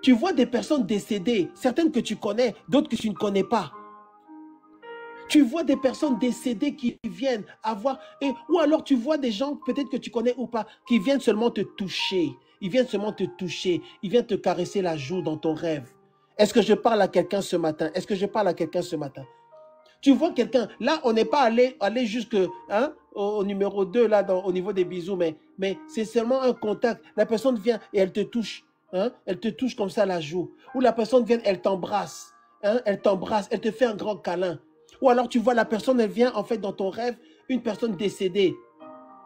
Tu vois des personnes décédées, certaines que tu connais, d'autres que tu ne connais pas. Tu vois des personnes décédées qui viennent avoir... ou alors tu vois des gens, peut-être que tu connais ou pas, qui viennent seulement te toucher. Ils viennent seulement te toucher. Ils viennent te caresser la joue dans ton rêve. Est-ce que je parle à quelqu'un ce matin? Est-ce que je parle à quelqu'un ce matin? Tu vois quelqu'un, là on n'est pas allé jusque au numéro 2, là, au niveau des bisous, mais c'est seulement un contact. La personne vient et elle te touche. Elle te touche comme ça la joue. Ou la personne vient, elle t'embrasse. Elle t'embrasse, elle te fait un grand câlin. Ou alors tu vois la personne, elle vient en fait dans ton rêve, une personne décédée.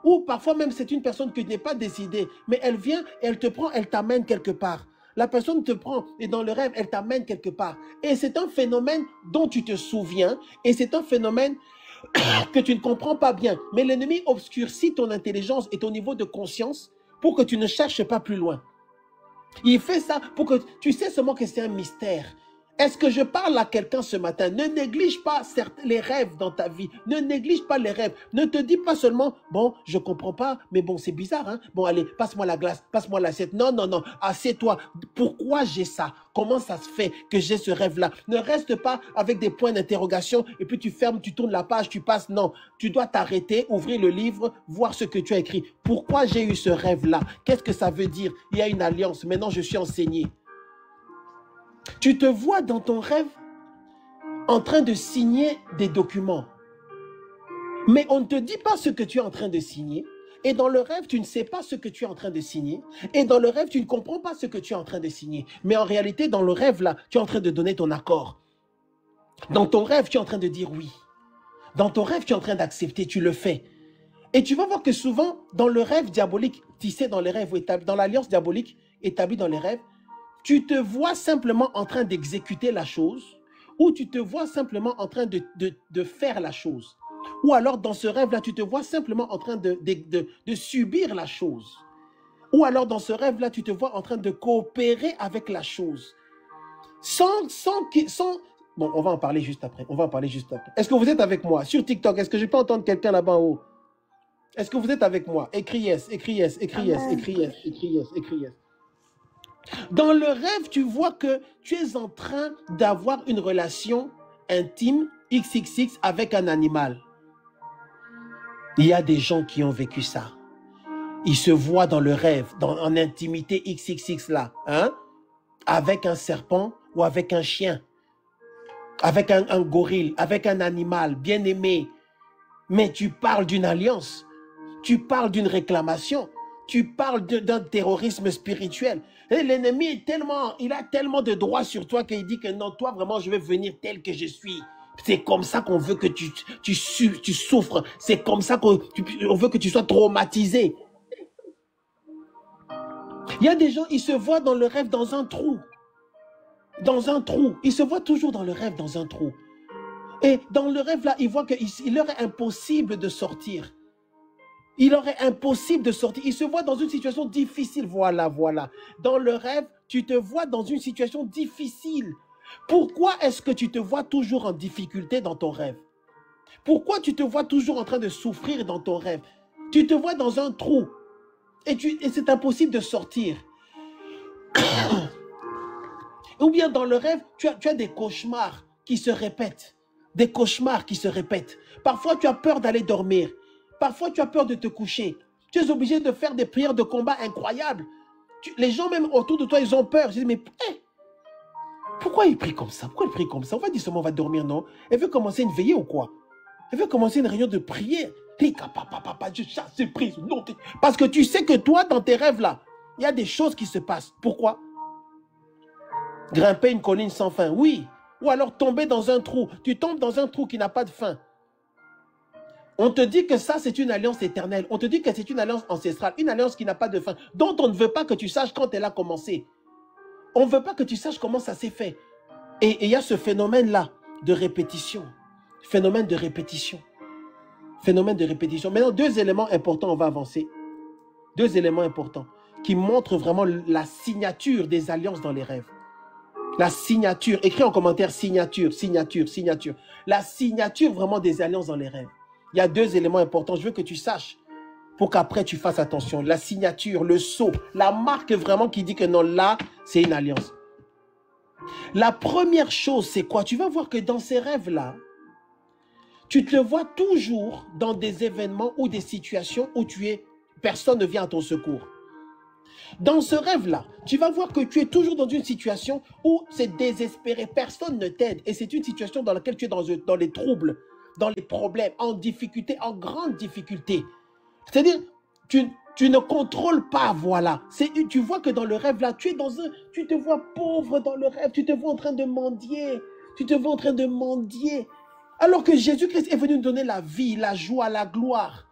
Ou parfois même c'est une personne qui n'est pas décédée, mais elle vient et elle te prend, elle t'amène quelque part. La personne te prend et dans le rêve, elle t'amène quelque part. Et c'est un phénomène dont tu te souviens et c'est un phénomène que tu ne comprends pas bien. Mais l'ennemi obscurcit ton intelligence et ton niveau de conscience pour que tu ne cherches pas plus loin. Il fait ça pour que tu sais seulement que c'est un mystère. Est-ce que je parle à quelqu'un ce matin? Ne néglige pas les rêves dans ta vie. Ne néglige pas les rêves. Ne te dis pas seulement, bon, je ne comprends pas, mais bon, c'est bizarre, hein? Bon, allez, passe-moi la glace, passe-moi l'assiette. Non, non, non, assieds-toi. Pourquoi j'ai ça? Comment ça se fait que j'ai ce rêve-là? Ne reste pas avec des points d'interrogation et puis tu fermes, tu tournes la page, tu passes. Non, tu dois t'arrêter, ouvrir le livre, voir ce que tu as écrit. Pourquoi j'ai eu ce rêve-là? Qu'est-ce que ça veut dire? Il y a une alliance. Maintenant, je suis enseigné. Tu te vois dans ton rêve en train de signer des documents. Mais on ne te dit pas ce que tu es en train de signer. Et dans le rêve, tu ne sais pas ce que tu es en train de signer. Et dans le rêve, tu ne comprends pas ce que tu es en train de signer. Mais en réalité, dans le rêve, là, tu es en train de donner ton accord. Dans ton rêve, tu es en train de dire oui. Dans ton rêve, tu es en train d'accepter, tu le fais. Et tu vas voir que souvent, dans le rêve diabolique, tissé dans les rêves, dans l'alliance diabolique établie dans les rêves, tu te vois simplement en train d'exécuter la chose ou tu te vois simplement en train de faire la chose. Ou alors dans ce rêve-là, tu te vois simplement en train de subir la chose. Ou alors dans ce rêve-là, tu te vois en train de coopérer avec la chose. Bon, on va en parler juste après. Est-ce que vous êtes avec moi sur TikTok? Est-ce que je peux entendre quelqu'un là-bas en haut? Est-ce que vous êtes avec moi? Écris yes, écris yes, écris yes, écris yes, écris yes, écris yes. Dans le rêve, tu vois que tu es en train d'avoir une relation intime, XXX, avec un animal. Il y a des gens qui ont vécu ça. Ils se voient dans le rêve, en intimité XXX là, avec un serpent ou avec un chien, avec un gorille, avec un animal bien aimé. Mais tu parles d'une alliance, tu parles d'une réclamation, tu parles d'un terrorisme spirituel. L'ennemi il a tellement de droits sur toi qu'il dit que non, toi vraiment je vais venir tel que je suis. C'est comme ça qu'on veut que tu souffres. C'est comme ça qu'on veut que tu sois traumatisé. Il y a des gens, ils se voient dans le rêve dans un trou. Dans un trou. Ils se voient toujours dans le rêve dans un trou. Et dans le rêve là, ils voient qu'il leur est impossible de sortir. Il leur est impossible de sortir. Il se voit dans une situation difficile. Voilà, voilà. Dans le rêve, tu te vois dans une situation difficile. Pourquoi est-ce que tu te vois toujours en difficulté dans ton rêve? Pourquoi tu te vois toujours en train de souffrir dans ton rêve? Tu te vois dans un trou et c'est impossible de sortir. Ou bien dans le rêve, tu as des cauchemars qui se répètent. Des cauchemars qui se répètent. Parfois, tu as peur d'aller dormir. Parfois, tu as peur de te coucher. Tu es obligé de faire des prières de combat incroyables. Les gens même autour de toi, ils ont peur. Je dis, mais pourquoi il prie comme ça? Pourquoi il prie comme ça? On va dire seulement on va dormir, non? Elle veut commencer une veillée ou quoi? Elle veut commencer une réunion de prière. Je chasse ces prises. Parce que tu sais que toi, dans tes rêves là, il y a des choses qui se passent. Pourquoi? Grimper une colline sans fin, oui. Ou alors tomber dans un trou. Tu tombes dans un trou qui n'a pas de fin. On te dit que ça, c'est une alliance éternelle. On te dit que c'est une alliance ancestrale, une alliance qui n'a pas de fin, dont on ne veut pas que tu saches quand elle a commencé. On ne veut pas que tu saches comment ça s'est fait. Et il y a ce phénomène-là de répétition. Phénomène de répétition. Phénomène de répétition. Maintenant, deux éléments importants, on va avancer. Deux éléments importants qui montrent vraiment la signature des alliances dans les rêves. La signature. Écris en commentaire signature, signature, signature. La signature vraiment des alliances dans les rêves. Il y a deux éléments importants. Je veux que tu saches pour qu'après tu fasses attention. La signature, le sceau, la marque vraiment qui dit que non, là, c'est une alliance. La première chose, c'est quoi? Tu vas voir que dans ces rêves-là, tu te vois toujours dans des événements ou des situations où personne ne vient à ton secours. Dans ce rêve-là, tu vas voir que tu es toujours dans une situation où c'est désespéré, personne ne t'aide. Et c'est une situation dans laquelle tu es dans les troubles, dans les problèmes, en difficulté, en grande difficulté. C'est-à-dire, tu ne contrôles pas, voilà. Tu vois que dans le rêve-là, tu te vois pauvre dans le rêve, tu te vois en train de mendier, tu te vois en train de mendier. Alors que Jésus-Christ est venu nous donner la vie, la joie, la gloire.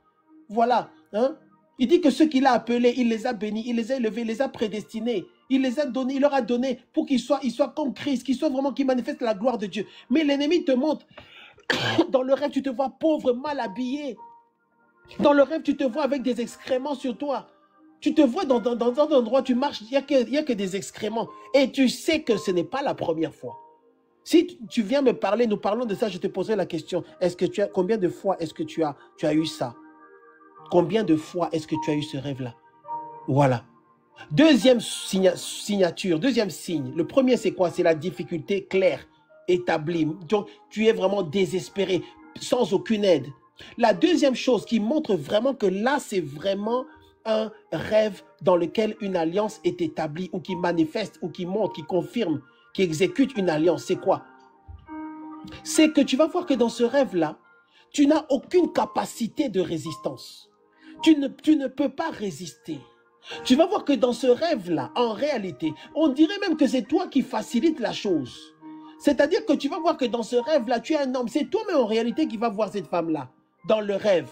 Voilà, hein? Il dit que ceux qu'il a appelés, il les a bénis, il les a élevés, il les a prédestinés. Il les a donnés, il leur a donné pour qu'ils soient comme Christ, qu'ils manifestent la gloire de Dieu. Mais l'ennemi te montre, dans le rêve, tu te vois pauvre, mal habillé. Dans le rêve, tu te vois avec des excréments sur toi. Tu te vois dans un endroit, tu marches, il n'y a que des excréments. Et tu sais que ce n'est pas la première fois. Si tu viens me parler, nous parlons de ça, je te poserai la question. Combien de fois est-ce que tu as eu ça? Combien de fois est-ce que tu as eu ce rêve-là? Voilà. Deuxième signature, deuxième signe. Le premier, c'est quoi? C'est la difficulté claire, établie. Donc, tu es vraiment désespéré, sans aucune aide. La deuxième chose qui montre vraiment que là, c'est vraiment un rêve dans lequel une alliance est établie ou qui manifeste ou qui montre, qui confirme, qui exécute une alliance, c'est quoi? C'est que tu vas voir que dans ce rêve-là, tu n'as aucune capacité de résistance. Tu ne peux pas résister. Tu vas voir que dans ce rêve-là, en réalité, on dirait même que c'est toi qui facilite la chose. C'est-à-dire que tu vas voir que dans ce rêve-là, tu es un homme. C'est toi-même en réalité qui vas voir cette femme-là. Dans le rêve.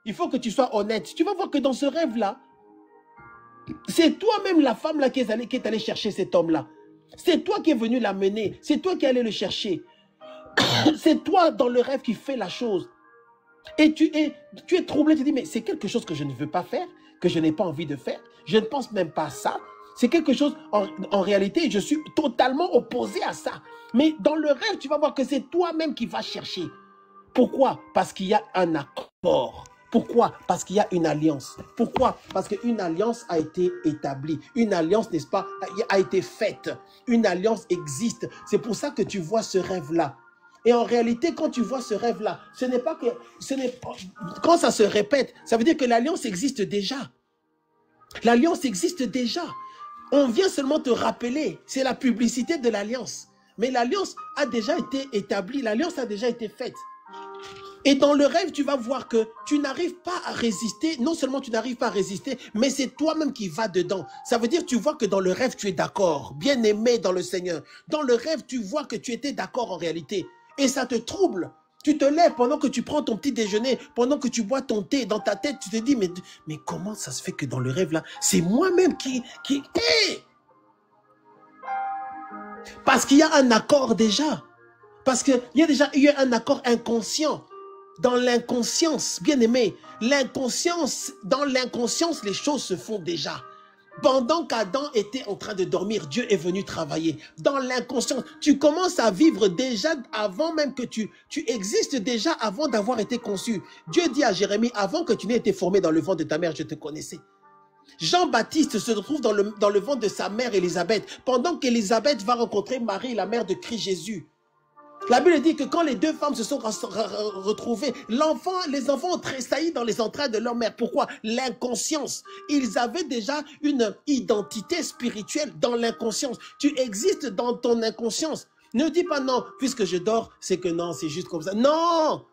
Il faut que tu sois honnête. Tu vas voir que dans ce rêve-là, c'est toi-même la femme-là qui est allée chercher cet homme-là. C'est toi qui es venu l'amener. C'est toi qui es allé le chercher. C'est toi dans le rêve qui fais la chose. Et tu es troublé, tu te dis, mais c'est quelque chose que je ne veux pas faire, que je n'ai pas envie de faire. Je ne pense même pas à ça. C'est quelque chose, en réalité, je suis totalement opposé à ça. Mais dans le rêve, tu vas voir que c'est toi-même qui vas chercher. Pourquoi? Parce qu'il y a un accord. Pourquoi? Parce qu'il y a une alliance. Pourquoi? Parce qu'une alliance a été établie. Une alliance, n'est-ce pas, a été faite. Une alliance existe. C'est pour ça que tu vois ce rêve-là. Et en réalité, quand tu vois ce rêve-là, quand ça se répète, ça veut dire que l'alliance existe déjà. L'alliance existe déjà. On vient seulement te rappeler. C'est la publicité de l'alliance. Mais l'alliance a déjà été établie. L'alliance a déjà été faite. Et dans le rêve, tu vas voir que tu n'arrives pas à résister. Non seulement tu n'arrives pas à résister, mais c'est toi-même qui vas dedans. Ça veut dire que tu vois que dans le rêve, tu es d'accord. Bien aimé dans le Seigneur. Dans le rêve, tu vois que tu étais d'accord en réalité. Et ça te trouble. Tu te lèves pendant que tu prends ton petit déjeuner, pendant que tu bois ton thé. Dans ta tête, tu te dis, mais comment ça se fait que dans le rêve là, c'est moi-même qui... Hey! Parce qu'il y a un accord déjà. Parce qu'il y a déjà eu un accord inconscient. Dans l'inconscience, bien aimé, dans l'inconscience, les choses se font déjà. Pendant qu'Adam était en train de dormir, Dieu est venu travailler. Dans l'inconscience, tu commences à vivre déjà avant même que tu existes déjà avant d'avoir été conçu. Dieu dit à Jérémie, avant que tu n'aies été formé dans le ventre de ta mère, je te connaissais. Jean-Baptiste se retrouve dans le ventre de sa mère Élisabeth, pendant qu'Élisabeth va rencontrer Marie, la mère de Christ Jésus. La Bible dit que quand les deux femmes se sont retrouvées, les enfants ont tressailli dans les entrailles de leur mère. Pourquoi? L'inconscience. Ils avaient déjà une identité spirituelle dans l'inconscience. Tu existes dans ton inconscience. Ne dis pas non, puisque je dors, c'est que non, c'est juste comme ça. Non!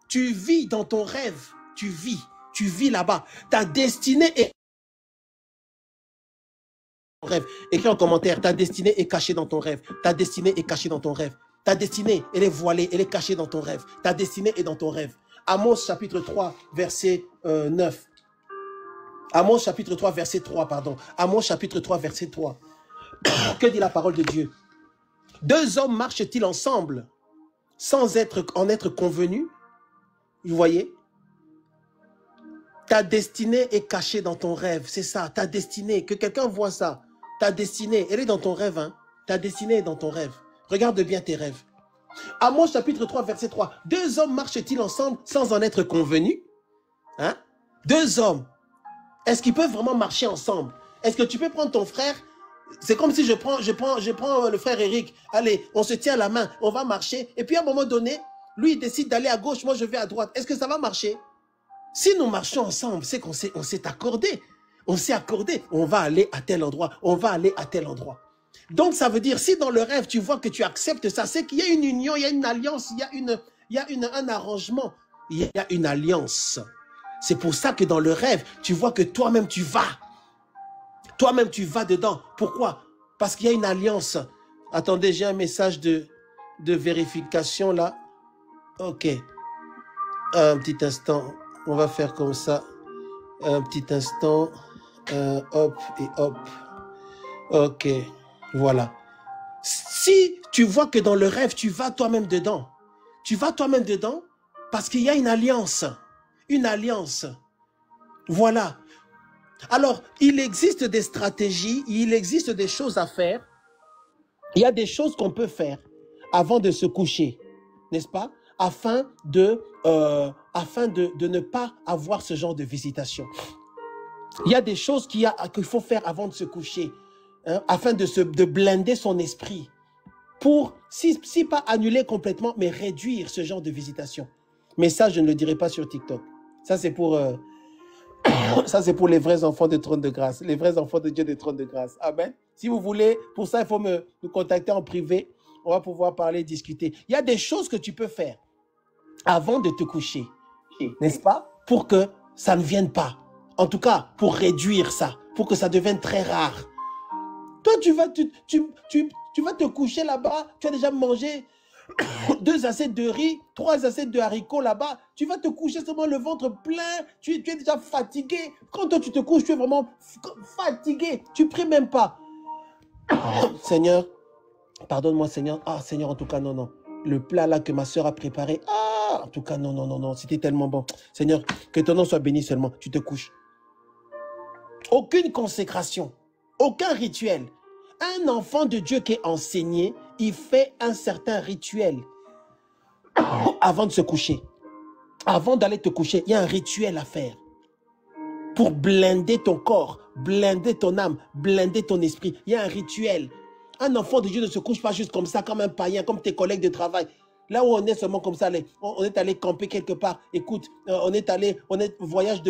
Tu vis dans ton rêve. Tu vis là-bas. Ta destinée est... Rêve. Écris en commentaire, ta destinée est cachée dans ton rêve. Ta destinée est cachée dans ton rêve. Ta destinée, elle est voilée, elle est cachée dans ton rêve. Ta destinée est dans ton rêve. Amos chapitre 3, verset 9. Amos chapitre 3, verset 3, pardon. Amos chapitre 3, verset 3. Que dit la parole de Dieu? Deux hommes marchent-ils ensemble sans en être convenus? Vous voyez? Ta destinée est cachée dans ton rêve. C'est ça, ta destinée. Que quelqu'un voit ça. Ta destinée, elle est dans ton rêve. Hein? Ta destinée est dans ton rêve. Regarde bien tes rêves. Amos chapitre 3, verset 3. Deux hommes marchent-ils ensemble sans en être convenus? Hein? Deux hommes. Est-ce qu'ils peuvent vraiment marcher ensemble? Est-ce que tu peux prendre ton frère C'est comme si je prends le frère Eric. Allez, on se tient la main, on va marcher. Et puis à un moment donné, lui, il décide d'aller à gauche, moi je vais à droite. Est-ce que ça va marcher? Si nous marchons ensemble, c'est qu'on s'est accordé. On s'est accordé. On va aller à tel endroit, on va aller à tel endroit. Donc ça veut dire, si dans le rêve, tu vois que tu acceptes ça, c'est qu'il y a une union, il y a une alliance, il y a un arrangement, il y a une alliance. C'est pour ça que dans le rêve, tu vois que toi-même tu vas. Toi-même tu vas dedans. Pourquoi? Parce qu'il y a une alliance. Attendez, j'ai un message de vérification là. Ok. Un petit instant. On va faire comme ça. Un petit instant. Hop et hop. Ok. Voilà. Si tu vois que dans le rêve, tu vas toi-même dedans. Tu vas toi-même dedans parce qu'il y a une alliance. Une alliance. Voilà. Alors, il existe des stratégies, il existe des choses à faire. Il y a des choses qu'on peut faire avant de se coucher, n'est-ce pas? Afin de ne pas avoir ce genre de visitation. Il y a des choses qu'il faut faire avant de se coucher, hein, afin de blinder son esprit. Pour, si pas annuler complètement, mais réduire ce genre de visitation. Mais ça, je ne le dirai pas sur TikTok. Ça, c'est pour les vrais enfants de trône de grâce, les vrais enfants de Dieu de trône de grâce. Amen. Si vous voulez, pour ça, il faut me contacter en privé. On va pouvoir parler, discuter. Il y a des choses que tu peux faire avant de te coucher, n'est-ce pas? Pour que ça ne vienne pas. En tout cas, pour réduire ça, pour que ça devienne très rare. Toi, tu vas te coucher là-bas, tu as déjà mangé 2 assiettes de riz, 3 assiettes de haricots là-bas. Tu vas te coucher seulement le ventre plein, tu es déjà fatigué. Quand toi, tu te couches, tu es vraiment fatigué. Tu pries même pas. Seigneur, pardonne-moi, Seigneur. Ah, Seigneur, en tout cas, non, non. Le plat là que ma soeur a préparé, ah, en tout cas, non, non, non, non. C'était tellement bon. Seigneur, que ton nom soit béni seulement. Tu te couches. Aucune consécration, aucun rituel. Un enfant de Dieu qui est enseigné, il fait un certain rituel avant de se coucher. Avant d'aller te coucher, il y a un rituel à faire pour blinder ton corps, blinder ton âme, blinder ton esprit. Il y a un rituel. Un enfant de Dieu ne se couche pas juste comme ça, comme un païen, comme tes collègues de travail. Là où on est seulement comme ça, on est allé camper quelque part. Écoute, on est voyage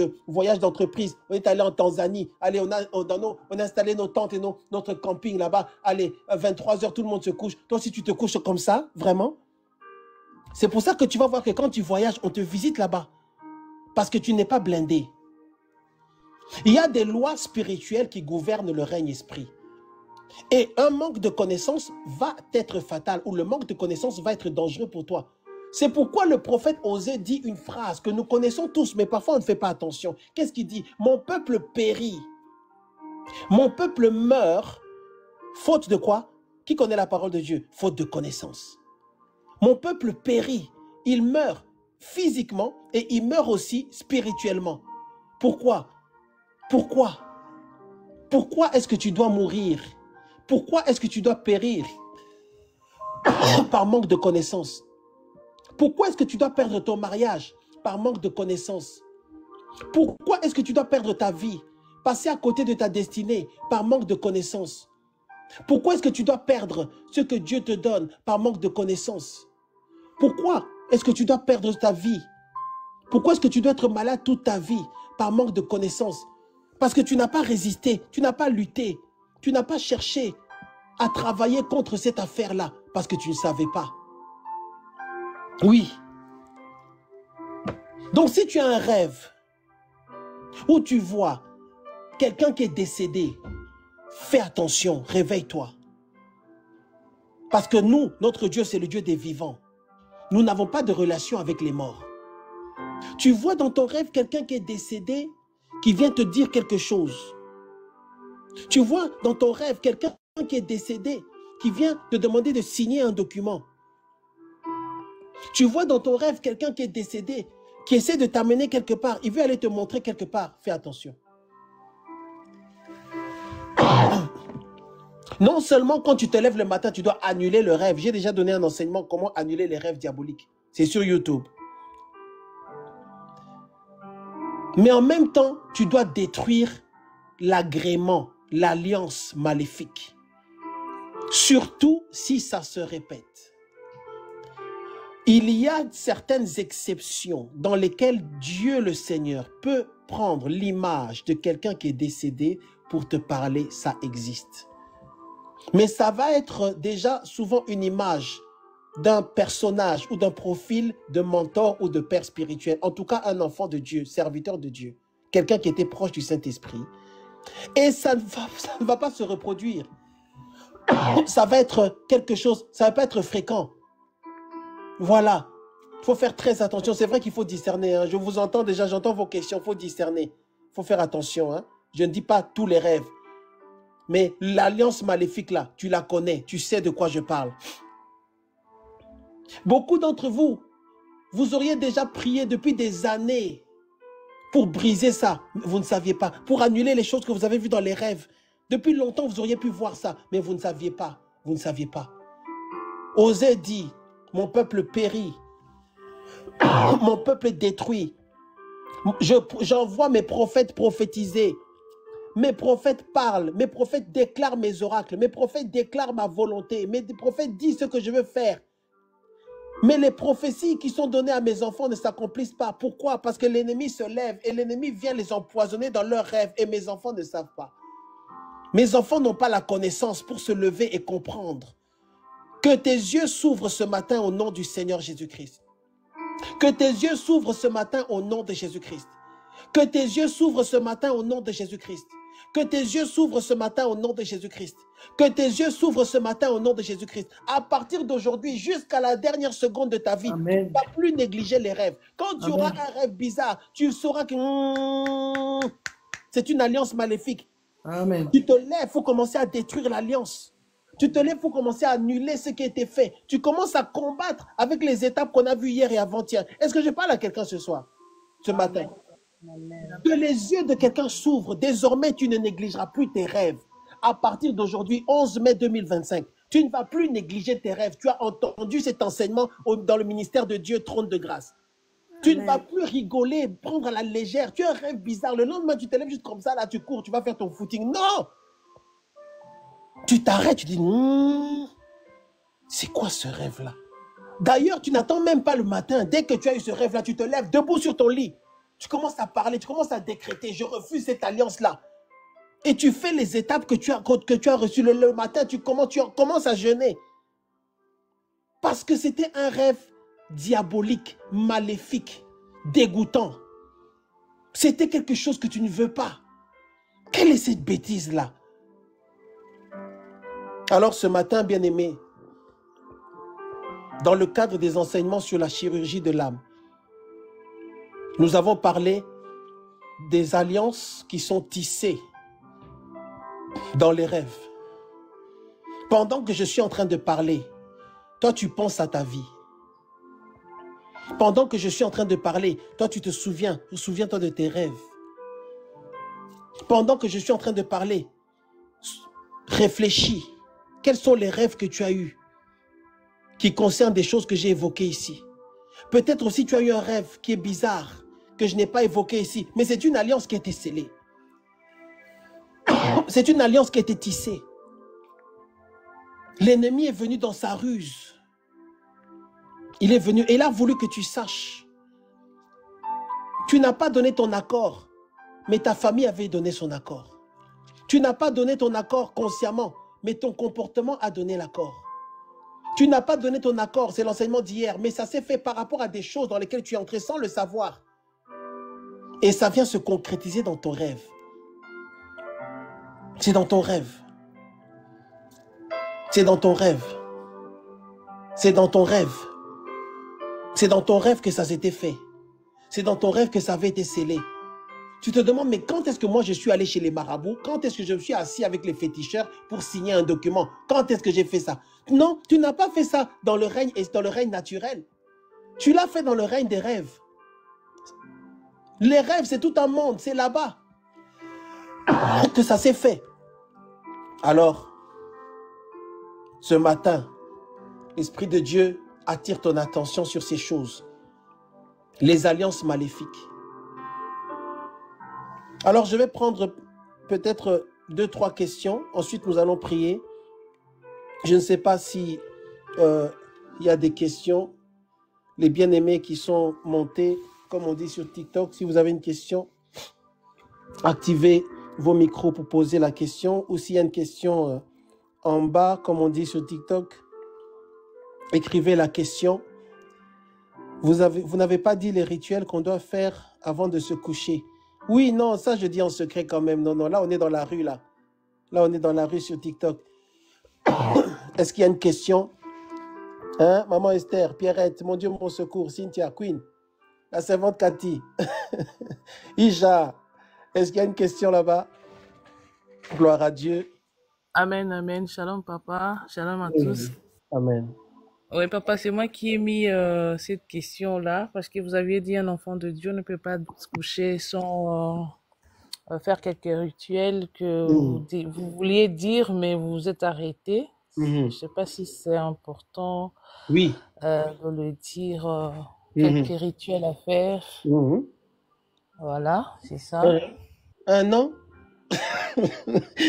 d'entreprise. On est allé en Tanzanie. Allez, on a installé nos tentes et notre camping là-bas. Allez, à 23h, tout le monde se couche. Toi, si tu te couches comme ça, vraiment, c'est pour ça que tu vas voir que quand tu voyages, on te visite là-bas. Parce que tu n'es pas blindé. Il y a des lois spirituelles qui gouvernent le règne esprit. Et un manque de connaissance va être fatal, ou le manque de connaissance va être dangereux pour toi. C'est pourquoi le prophète Osée dit une phrase que nous connaissons tous, mais parfois on ne fait pas attention. Qu'est-ce qu'il dit? Mon peuple périt. Mon peuple meurt, faute de quoi? Qui connaît la parole de Dieu? Faute de connaissance. Mon peuple périt. Il meurt physiquement et il meurt aussi spirituellement. Pourquoi? Pourquoi? Pourquoi est-ce que tu dois mourir? Pourquoi est-ce que tu dois périr par manque de connaissance? Pourquoi est-ce que tu dois perdre ton mariage par manque de connaissance? Pourquoi est-ce que tu dois perdre ta vie, passer à côté de ta destinée par manque de connaissance? Pourquoi est-ce que tu dois perdre ce que Dieu te donne par manque de connaissance? Pourquoi est-ce que tu dois perdre ta vie? Pourquoi est-ce que tu dois être malade toute ta vie par manque de connaissance? Parce que tu n'as pas résisté, tu n'as pas lutté. Tu n'as pas cherché à travailler contre cette affaire-là parce que tu ne savais pas. Oui. Donc si tu as un rêve où tu vois quelqu'un qui est décédé, fais attention, réveille-toi. Parce que nous, notre Dieu, c'est le Dieu des vivants. Nous n'avons pas de relation avec les morts. Tu vois dans ton rêve quelqu'un qui est décédé, qui vient te dire quelque chose. Tu vois dans ton rêve quelqu'un qui est décédé, qui vient te demander de signer un document. Tu vois dans ton rêve quelqu'un qui est décédé, qui essaie de t'amener quelque part. Il veut aller te montrer quelque part. Fais attention. Non seulement quand tu te lèves le matin, tu dois annuler le rêve. J'ai déjà donné un enseignement comment annuler les rêves diaboliques. C'est sur YouTube. Mais en même temps, tu dois détruire l'agrément l'alliance maléfique. Surtout si ça se répète. Il y a certaines exceptions dans lesquelles Dieu le Seigneur peut prendre l'image de quelqu'un qui est décédé pour te parler, ça existe. Mais ça va être déjà souvent une image d'un personnage ou d'un profil de mentor ou de père spirituel. En tout cas, un enfant de Dieu, serviteur de Dieu. Quelqu'un qui était proche du Saint-Esprit. Et ça ne va pas se reproduire. Ça va être quelque chose, ça ne va pas être fréquent. Voilà. Il faut faire très attention. C'est vrai qu'il faut discerner. Hein. Je vous entends déjà, j'entends vos questions. Il faut discerner. Il faut faire attention. Hein. Je ne dis pas tous les rêves. Mais l'alliance maléfique là, tu la connais. Tu sais de quoi je parle. Beaucoup d'entre vous, vous auriez déjà prié depuis des années pour briser ça. Vous ne saviez pas. Pour annuler les choses que vous avez vues dans les rêves. Depuis longtemps, vous auriez pu voir ça. Mais vous ne saviez pas. Vous ne saviez pas. Osée dit, mon peuple périt. Mon peuple est détruit. J'envoie mes prophètes prophétiser. Mes prophètes parlent. Mes prophètes déclarent mes oracles. Mes prophètes déclarent ma volonté. Mes prophètes disent ce que je veux faire. Mais les prophéties qui sont données à mes enfants ne s'accomplissent pas. Pourquoi? Parce que l'ennemi se lève et l'ennemi vient les empoisonner dans leurs rêves et mes enfants ne savent pas. Mes enfants n'ont pas la connaissance pour se lever et comprendre. Que tes yeux s'ouvrent ce matin au nom du Seigneur Jésus-Christ. Que tes yeux s'ouvrent ce matin au nom de Jésus-Christ. Que tes yeux s'ouvrent ce matin au nom de Jésus-Christ. Que tes yeux s'ouvrent ce matin au nom de Jésus-Christ. Que tes yeux s'ouvrent ce matin au nom de Jésus-Christ. À partir d'aujourd'hui, jusqu'à la dernière seconde de ta vie, Amen. tu ne vas plus négliger les rêves. Quand tu auras un rêve bizarre, tu sauras que c'est une alliance maléfique. Amen. Tu te lèves, il faut commencer à détruire l'alliance. Tu te lèves, il faut commencer à annuler ce qui a été fait. Tu commences à combattre avec les étapes qu'on a vues hier et avant-hier. Est-ce que je parle à quelqu'un ce soir, ce matin? Que les yeux de quelqu'un s'ouvrent. Désormais, tu ne négligeras plus tes rêves. À partir d'aujourd'hui, 11 mai 2025, tu ne vas plus négliger tes rêves. Tu as entendu cet enseignement dans le ministère de Dieu, trône de grâce. Tu ne vas plus rigoler, prendre à la légère. Tu as un rêve bizarre. Le lendemain, tu te lèves juste comme ça, là, tu cours, tu vas faire ton footing. Non! Tu t'arrêtes, tu dis, c'est quoi ce rêve-là? D'ailleurs, tu n'attends même pas le matin. Dès que tu as eu ce rêve-là, tu te lèves debout sur ton lit. Tu commences à parler, tu commences à décréter, je refuse cette alliance-là. Et tu fais les étapes que tu as reçues le matin, tu commences à jeûner. Parce que c'était un rêve diabolique, maléfique, dégoûtant. C'était quelque chose que tu ne veux pas. Quelle est cette bêtise-là? Alors ce matin, bien-aimé, dans le cadre des enseignements sur la chirurgie de l'âme, nous avons parlé des alliances qui sont tissées dans les rêves. Pendant que je suis en train de parler, toi tu penses à ta vie. Pendant que je suis en train de parler, toi tu te souviens, souviens-toi de tes rêves. Pendant que je suis en train de parler, réfléchis. Quels sont les rêves que tu as eus qui concernent des choses que j'ai évoquées ici? Peut-être aussi tu as eu un rêve qui est bizarre, que je n'ai pas évoqué ici, mais c'est une alliance qui a été scellée. C'est une alliance qui a été tissée. L'ennemi est venu dans sa ruse. Il est venu et il a voulu que tu saches. Tu n'as pas donné ton accord, mais ta famille avait donné son accord. Tu n'as pas donné ton accord consciemment, mais ton comportement a donné l'accord. Tu n'as pas donné ton accord, c'est l'enseignement d'hier, mais ça s'est fait par rapport à des choses dans lesquelles tu es entré sans le savoir. Et ça vient se concrétiser dans ton rêve. C'est dans ton rêve. C'est dans ton rêve. C'est dans ton rêve. C'est dans ton rêve que ça s'était fait. C'est dans ton rêve que ça avait été scellé. Tu te demandes, mais quand est-ce que moi je suis allé chez les marabouts? Quand est-ce que je me suis assis avec les féticheurs pour signer un document? Quand est-ce que j'ai fait ça? Non, tu n'as pas fait ça dans le règne naturel. Tu l'as fait dans le règne des rêves. Les rêves, c'est tout un monde, c'est là-bas que ça s'est fait. Alors, ce matin, l'Esprit de Dieu attire ton attention sur ces choses. Les alliances maléfiques. Alors, je vais prendre peut-être 2, 3 questions. Ensuite, nous allons prier. Je ne sais pas si il y a des questions. Les bien-aimés qui sont montés, comme on dit sur TikTok, si vous avez une question, activez vos micros pour poser la question. Ou s'il y a une question en bas, comme on dit sur TikTok, écrivez la question. Vous n'avez pas dit les rituels qu'on doit faire avant de se coucher. Oui, non, ça je dis en secret quand même. Non, non, là on est dans la rue, là. Là on est dans la rue sur TikTok. Est-ce qu'il y a une question? Hein, Maman Esther, Pierrette, mon Dieu, mon secours, Cynthia, Queen, la servante Cathy, Isha, est-ce qu'il y a une question là-bas? Gloire à Dieu. Amen, amen. Shalom, papa. Shalom à tous. Amen. Oui, papa, c'est moi qui ai mis cette question-là parce que vous aviez dit un enfant de Dieu ne peut pas se coucher sans faire quelques rituels que vous vouliez dire, mais vous vous êtes arrêté. Je ne sais pas si c'est important Oui. de le dire, quelques rituels à faire. Voilà, c'est ça. Un an?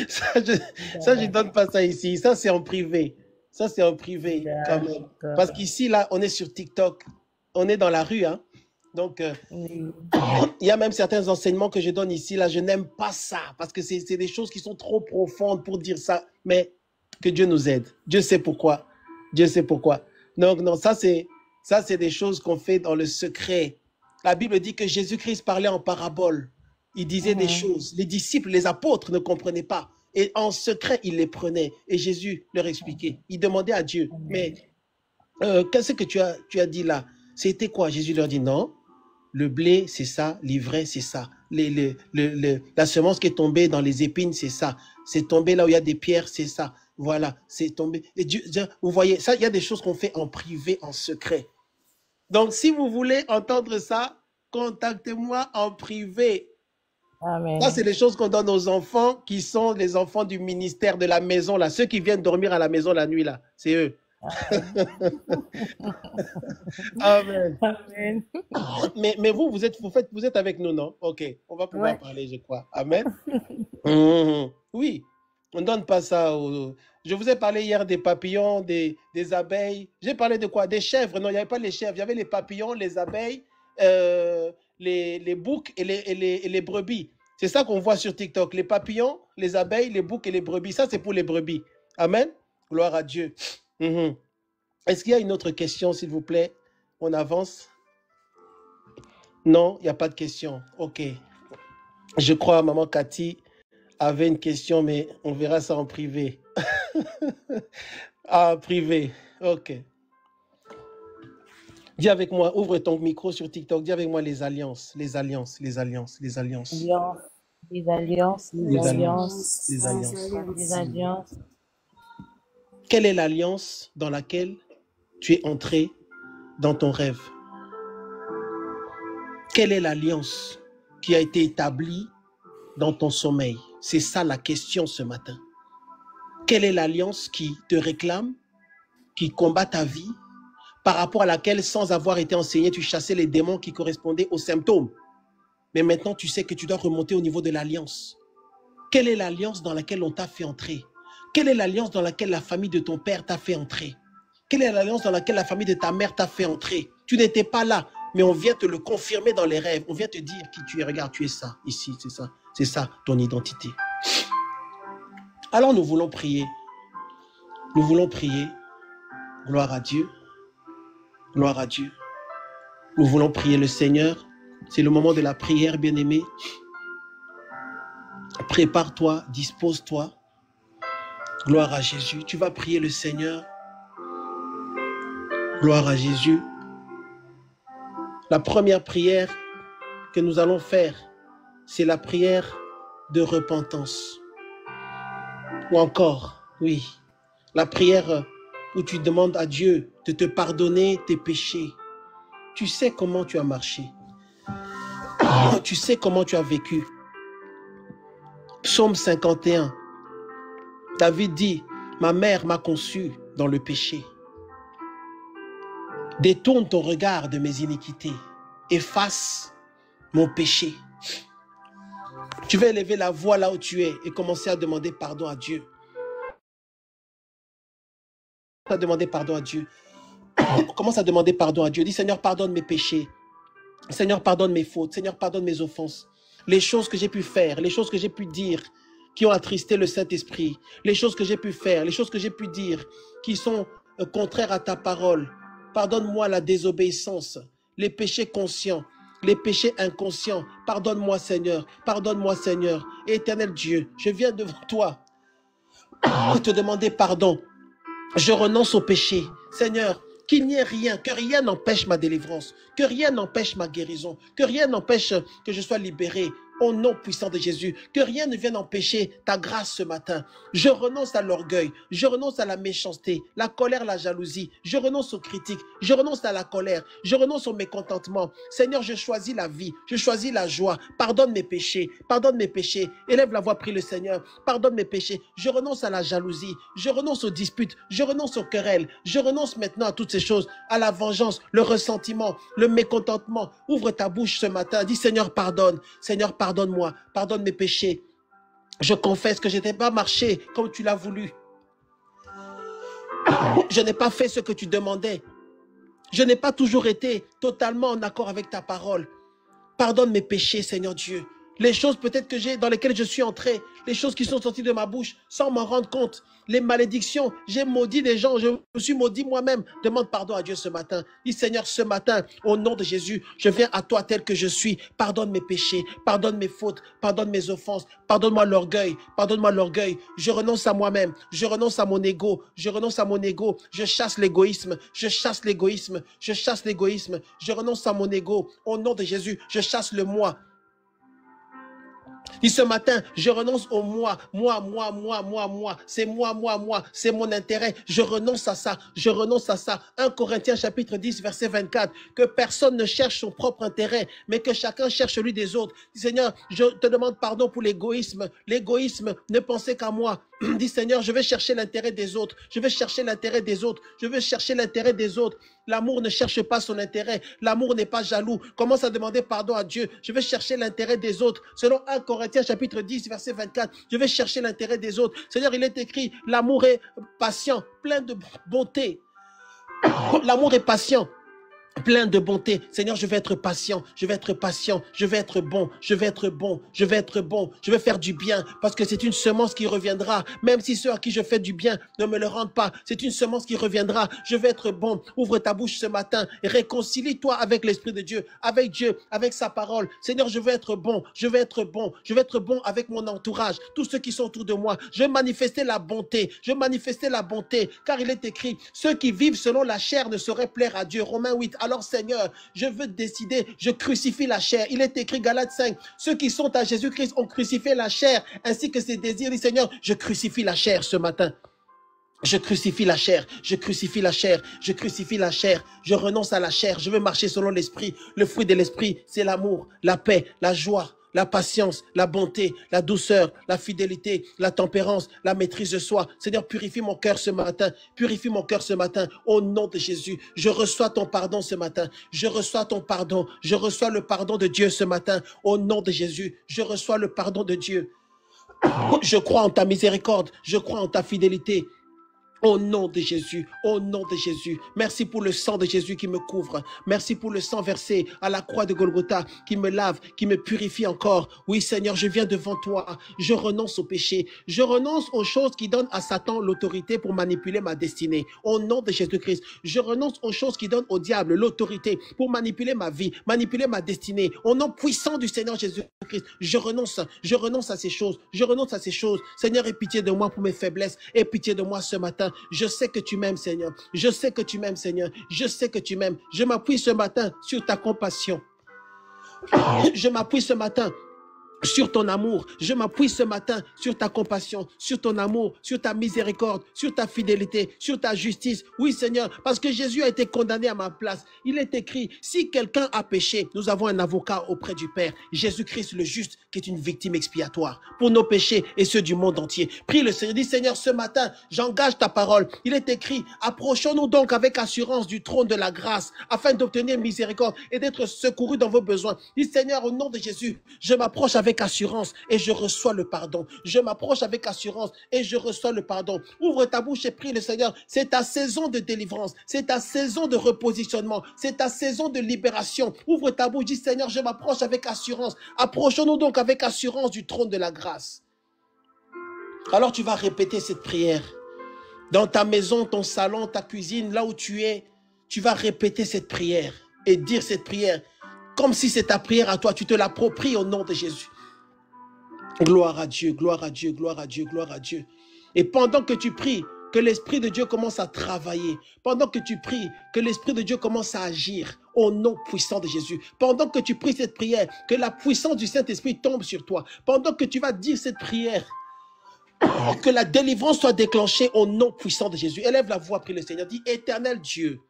ça, je donne pas ça ici. Ça, c'est en privé. Ça, c'est en privé, quand même. Parce qu'ici, là, on est sur TikTok. On est dans la rue, hein. Donc, il y a même certains enseignements que je donne ici, là, je n'aime pas ça. Parce que c'est des choses qui sont trop profondes pour dire ça. Mais que Dieu nous aide. Dieu sait pourquoi. Dieu sait pourquoi. Donc, non, ça, c'est des choses qu'on fait dans le secret. La Bible dit que Jésus-Christ parlait en parabole. Il disait des choses. Les disciples, les apôtres ne comprenaient pas. Et en secret, ils les prenaient. Et Jésus leur expliquait. Il demandait à Dieu, mais qu'est-ce que tu as dit là? C'était quoi? Jésus leur dit, non, le blé, c'est ça. L'ivraie, c'est ça. La semence qui est tombée dans les épines, c'est ça. C'est tombé là où il y a des pierres, c'est ça. Voilà, c'est tombé. Et Dieu, vous voyez, ça, il y a des choses qu'on fait en privé, en secret. Donc, si vous voulez entendre ça, contactez-moi en privé. Amen. Ça, c'est les choses qu'on donne aux enfants qui sont les enfants du ministère de la maison, là. Ceux qui viennent dormir à la maison la nuit, là. C'est eux. Amen. Amen. Mais vous êtes avec nous, non? Ok. On va pouvoir parler, je crois. Amen. Oui. On ne donne pas ça aux... Je vous ai parlé hier des papillons, des abeilles. J'ai parlé de quoi? Des chèvres. Non, il n'y avait pas les chèvres. Il y avait les papillons, les abeilles, les boucs et les brebis. C'est ça qu'on voit sur TikTok. Les papillons, les abeilles, les boucs et les brebis. Ça, c'est pour les brebis. Amen. Gloire à Dieu. Est-ce qu'il y a une autre question, s'il vous plaît? On avance? Non, il n'y a pas de question. OK. Je crois, maman Cathy avait une question, mais on verra ça en privé. Ah, privé. OK. Dis avec moi, ouvre ton micro sur TikTok. Dis avec moi les alliances, les alliances, les alliances, les alliances. Les alliances, les alliances, les alliances. les alliances. Quelle est l'alliance dans laquelle tu es entré dans ton rêve? Quelle est l'alliance qui a été établie dans ton sommeil? C'est ça la question ce matin. Quelle est l'alliance qui te réclame, qui combat ta vie, par rapport à laquelle, sans avoir été enseigné, tu chassais les démons qui correspondaient aux symptômes? Mais maintenant, tu sais que tu dois remonter au niveau de l'alliance. Quelle est l'alliance dans laquelle on t'a fait entrer? Quelle est l'alliance dans laquelle la famille de ton père t'a fait entrer? Quelle est l'alliance dans laquelle la famille de ta mère t'a fait entrer? Tu n'étais pas là, mais on vient te le confirmer dans les rêves. On vient te dire qui tu es. Regarde, tu es ça, ici, c'est ça. C'est ça, ton identité. Alors nous voulons prier. Nous voulons prier. Gloire à Dieu. Gloire à Dieu. Nous voulons prier le Seigneur. C'est le moment de la prière, bien-aimé. Prépare-toi, dispose-toi. Gloire à Jésus. Tu vas prier le Seigneur. Gloire à Jésus. La première prière que nous allons faire, c'est la prière de repentance. Ou encore, oui, la prière où tu demandes à Dieu de te pardonner tes péchés. Tu sais comment tu as marché. Tu sais comment tu as vécu. Psaume 51. David dit, ma mère m'a conçu dans le péché. Détourne ton regard de mes iniquités. Efface mon péché. Tu vas élever la voix là où tu es et commencer à demander pardon à Dieu. À demander pardon à Dieu. Commence à demander pardon à Dieu. Dis, Seigneur, pardonne mes péchés. Seigneur, pardonne mes fautes. Seigneur, pardonne mes offenses. Les choses que j'ai pu faire, les choses que j'ai pu dire qui ont attristé le Saint-Esprit. Les choses que j'ai pu faire, les choses que j'ai pu dire qui sont contraires à ta parole. Pardonne-moi la désobéissance, les péchés conscients, les péchés inconscients. Pardonne-moi, Seigneur. Pardonne-moi, Seigneur. Éternel Dieu, je viens devant toi te demander pardon. Je renonce au péché. Seigneur, qu'il n'y ait rien, que rien n'empêche ma délivrance, que rien n'empêche ma guérison, que rien n'empêche que je sois libéré. Au nom puissant de Jésus, que rien ne vienne empêcher ta grâce ce matin. Je renonce à l'orgueil, je renonce à la méchanceté, la colère, la jalousie. Je renonce aux critiques, je renonce à la colère, je renonce au mécontentement. Seigneur, je choisis la vie, je choisis la joie. Pardonne mes péchés, pardonne mes péchés. Élève la voix, prie le Seigneur. Pardonne mes péchés. Je renonce à la jalousie, je renonce aux disputes, je renonce aux querelles. Je renonce maintenant à toutes ces choses, à la vengeance, le ressentiment, le mécontentement. Ouvre ta bouche ce matin, dis Seigneur, pardonne. Seigneur, pardonne-moi, pardonne mes péchés. Je confesse que je n'ai pas marché comme tu l'as voulu. Je n'ai pas fait ce que tu demandais. Je n'ai pas toujours été totalement en accord avec ta parole. Pardonne mes péchés, Seigneur Dieu. Les choses peut-être que j'ai dans lesquelles je suis entré, les choses qui sont sorties de ma bouche sans m'en rendre compte, les malédictions, j'ai maudit des gens, je me suis maudit moi-même. Demande pardon à Dieu ce matin. Dis Seigneur, ce matin, au nom de Jésus, je viens à toi tel que je suis. Pardonne mes péchés, pardonne mes fautes, pardonne mes offenses, pardonne-moi l'orgueil, pardonne-moi l'orgueil. Je renonce à moi-même, je renonce à mon ego, je renonce à mon ego, je chasse l'égoïsme, je chasse l'égoïsme, je chasse l'égoïsme, je renonce à mon ego. Au nom de Jésus, je chasse le moi. Dis ce matin, je renonce au moi, c'est moi, c'est mon intérêt. Je renonce à ça, je renonce à ça. 1 Corinthiens chapitre 10, verset 24, que personne ne cherche son propre intérêt, mais que chacun cherche celui des autres. Dis Seigneur, je te demande pardon pour l'égoïsme. L'égoïsme, ne pensez qu'à moi. Dis Seigneur, je vais chercher l'intérêt des autres, je vais chercher l'intérêt des autres, je vais chercher l'intérêt des autres. L'amour ne cherche pas son intérêt, l'amour n'est pas jaloux. Commence à demander pardon à Dieu, je vais chercher l'intérêt des autres. Selon 1 Corinthiens chapitre 10, verset 24, je vais chercher l'intérêt des autres. Seigneur, il est écrit, l'amour est patient, plein de bonté. L'amour est patient, plein de bonté. Seigneur, je vais être patient, je vais être patient, je vais être bon, je vais être bon, je vais être bon, je vais faire du bien parce que c'est une semence qui reviendra, même si ceux à qui je fais du bien ne me le rendent pas, c'est une semence qui reviendra. Je vais être bon. Ouvre ta bouche ce matin et réconcilie-toi avec l'Esprit de Dieu, avec sa parole. Seigneur, je vais être bon, je vais être bon, je vais être bon avec mon entourage, tous ceux qui sont autour de moi. Je vais manifester la bonté, je vais manifester la bonté, car il est écrit, ceux qui vivent selon la chair ne sauraient plaire à Dieu. Romains 8. Alors Seigneur, je veux décider, je crucifie la chair. Il est écrit Galates 5, ceux qui sont à Jésus-Christ ont crucifié la chair ainsi que ses désirs. Dis Seigneur, je crucifie la chair ce matin. Je crucifie la chair, je crucifie la chair, je crucifie la chair, je renonce à la chair, je veux marcher selon l'esprit. Le fruit de l'esprit, c'est l'amour, la paix, la joie, la patience, la bonté, la douceur, la fidélité, la tempérance, la maîtrise de soi. Seigneur, purifie mon cœur ce matin. Purifie mon cœur ce matin. Au nom de Jésus, je reçois ton pardon ce matin. Je reçois ton pardon. Je reçois le pardon de Dieu ce matin. Au nom de Jésus, je reçois le pardon de Dieu. Je crois en ta miséricorde. Je crois en ta fidélité. Au nom de Jésus, au nom de Jésus. Merci pour le sang de Jésus qui me couvre. Merci pour le sang versé à la croix de Golgotha qui me lave, qui me purifie encore. Oui Seigneur, je viens devant toi. Je renonce au péché. Je renonce aux choses qui donnent à Satan l'autorité pour manipuler ma destinée. Au nom de Jésus-Christ, je renonce aux choses qui donnent au diable l'autorité pour manipuler ma vie, manipuler ma destinée. Au nom puissant du Seigneur Jésus-Christ, je renonce à ces choses. Je renonce à ces choses. Seigneur, aie pitié de moi pour mes faiblesses. Aie pitié de moi ce matin. Je sais que tu m'aimes, Seigneur. Je sais que tu m'aimes, Seigneur. Je sais que tu m'aimes. Je m'appuie ce matin sur ta compassion. Je m'appuie ce matin sur ton amour. Je m'appuie ce matin sur ta compassion, sur ton amour, sur ta miséricorde, sur ta fidélité, sur ta justice. Oui, Seigneur, parce que Jésus a été condamné à ma place. Il est écrit, si quelqu'un a péché, nous avons un avocat auprès du Père, Jésus-Christ le juste, qui est une victime expiatoire pour nos péchés et ceux du monde entier. Prie le Seigneur. Dis, Seigneur, ce matin, j'engage ta parole. Il est écrit, approchons-nous donc avec assurance du trône de la grâce, afin d'obtenir miséricorde et d'être secourus dans vos besoins. Dis, Seigneur, au nom de Jésus, je m'approche avec avec assurance et je reçois le pardon. Je m'approche avec assurance et je reçois le pardon. Ouvre ta bouche et prie le Seigneur. C'est ta saison de délivrance. C'est ta saison de repositionnement. C'est ta saison de libération. Ouvre ta bouche, dis Seigneur, je m'approche avec assurance. Approchons-nous donc avec assurance du trône de la grâce. Alors tu vas répéter cette prière. Dans ta maison, ton salon, ta cuisine, là où tu es, tu vas répéter cette prière et dire cette prière comme si c'est ta prière à toi. Tu te l'appropries au nom de Jésus. Gloire à Dieu, gloire à Dieu, gloire à Dieu, gloire à Dieu. Et pendant que tu pries, que l'Esprit de Dieu commence à travailler. Pendant que tu pries, que l'Esprit de Dieu commence à agir au nom puissant de Jésus. Pendant que tu pries cette prière, que la puissance du Saint-Esprit tombe sur toi. Pendant que tu vas dire cette prière, que la délivrance soit déclenchée au nom puissant de Jésus. Élève la voix, prie le Seigneur. Dis, Éternel Dieu,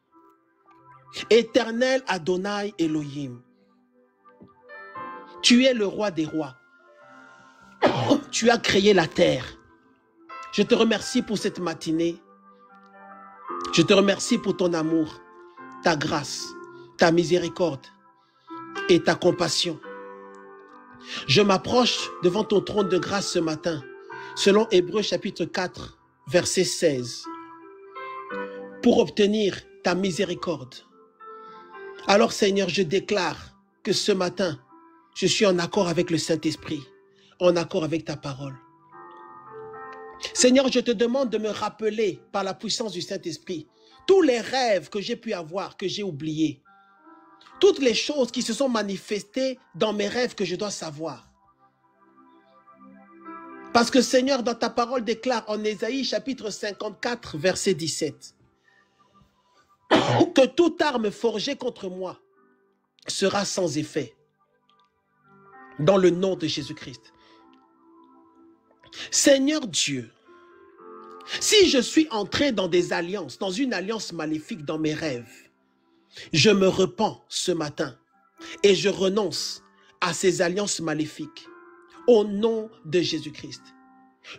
Éternel Adonai Elohim, tu es le roi des rois. Tu as créé la terre. Je te remercie pour cette matinée. Je te remercie pour ton amour, ta grâce, ta miséricorde et ta compassion. Je m'approche devant ton trône de grâce ce matin, selon Hébreux chapitre 4, verset 16, pour obtenir ta miséricorde. Alors Seigneur, je déclare que ce matin, je suis en accord avec le Saint-Esprit, en accord avec ta parole. Seigneur, je te demande de me rappeler par la puissance du Saint-Esprit tous les rêves que j'ai pu avoir, que j'ai oubliés. Toutes les choses qui se sont manifestées dans mes rêves que je dois savoir. Parce que Seigneur, dans ta parole déclare en Ésaïe chapitre 54, verset 17, que toute arme forgée contre moi sera sans effet. Dans le nom de Jésus-Christ. Seigneur Dieu, si je suis entré dans des alliances, dans une alliance maléfique dans mes rêves, je me repens ce matin et je renonce à ces alliances maléfiques au nom de Jésus-Christ.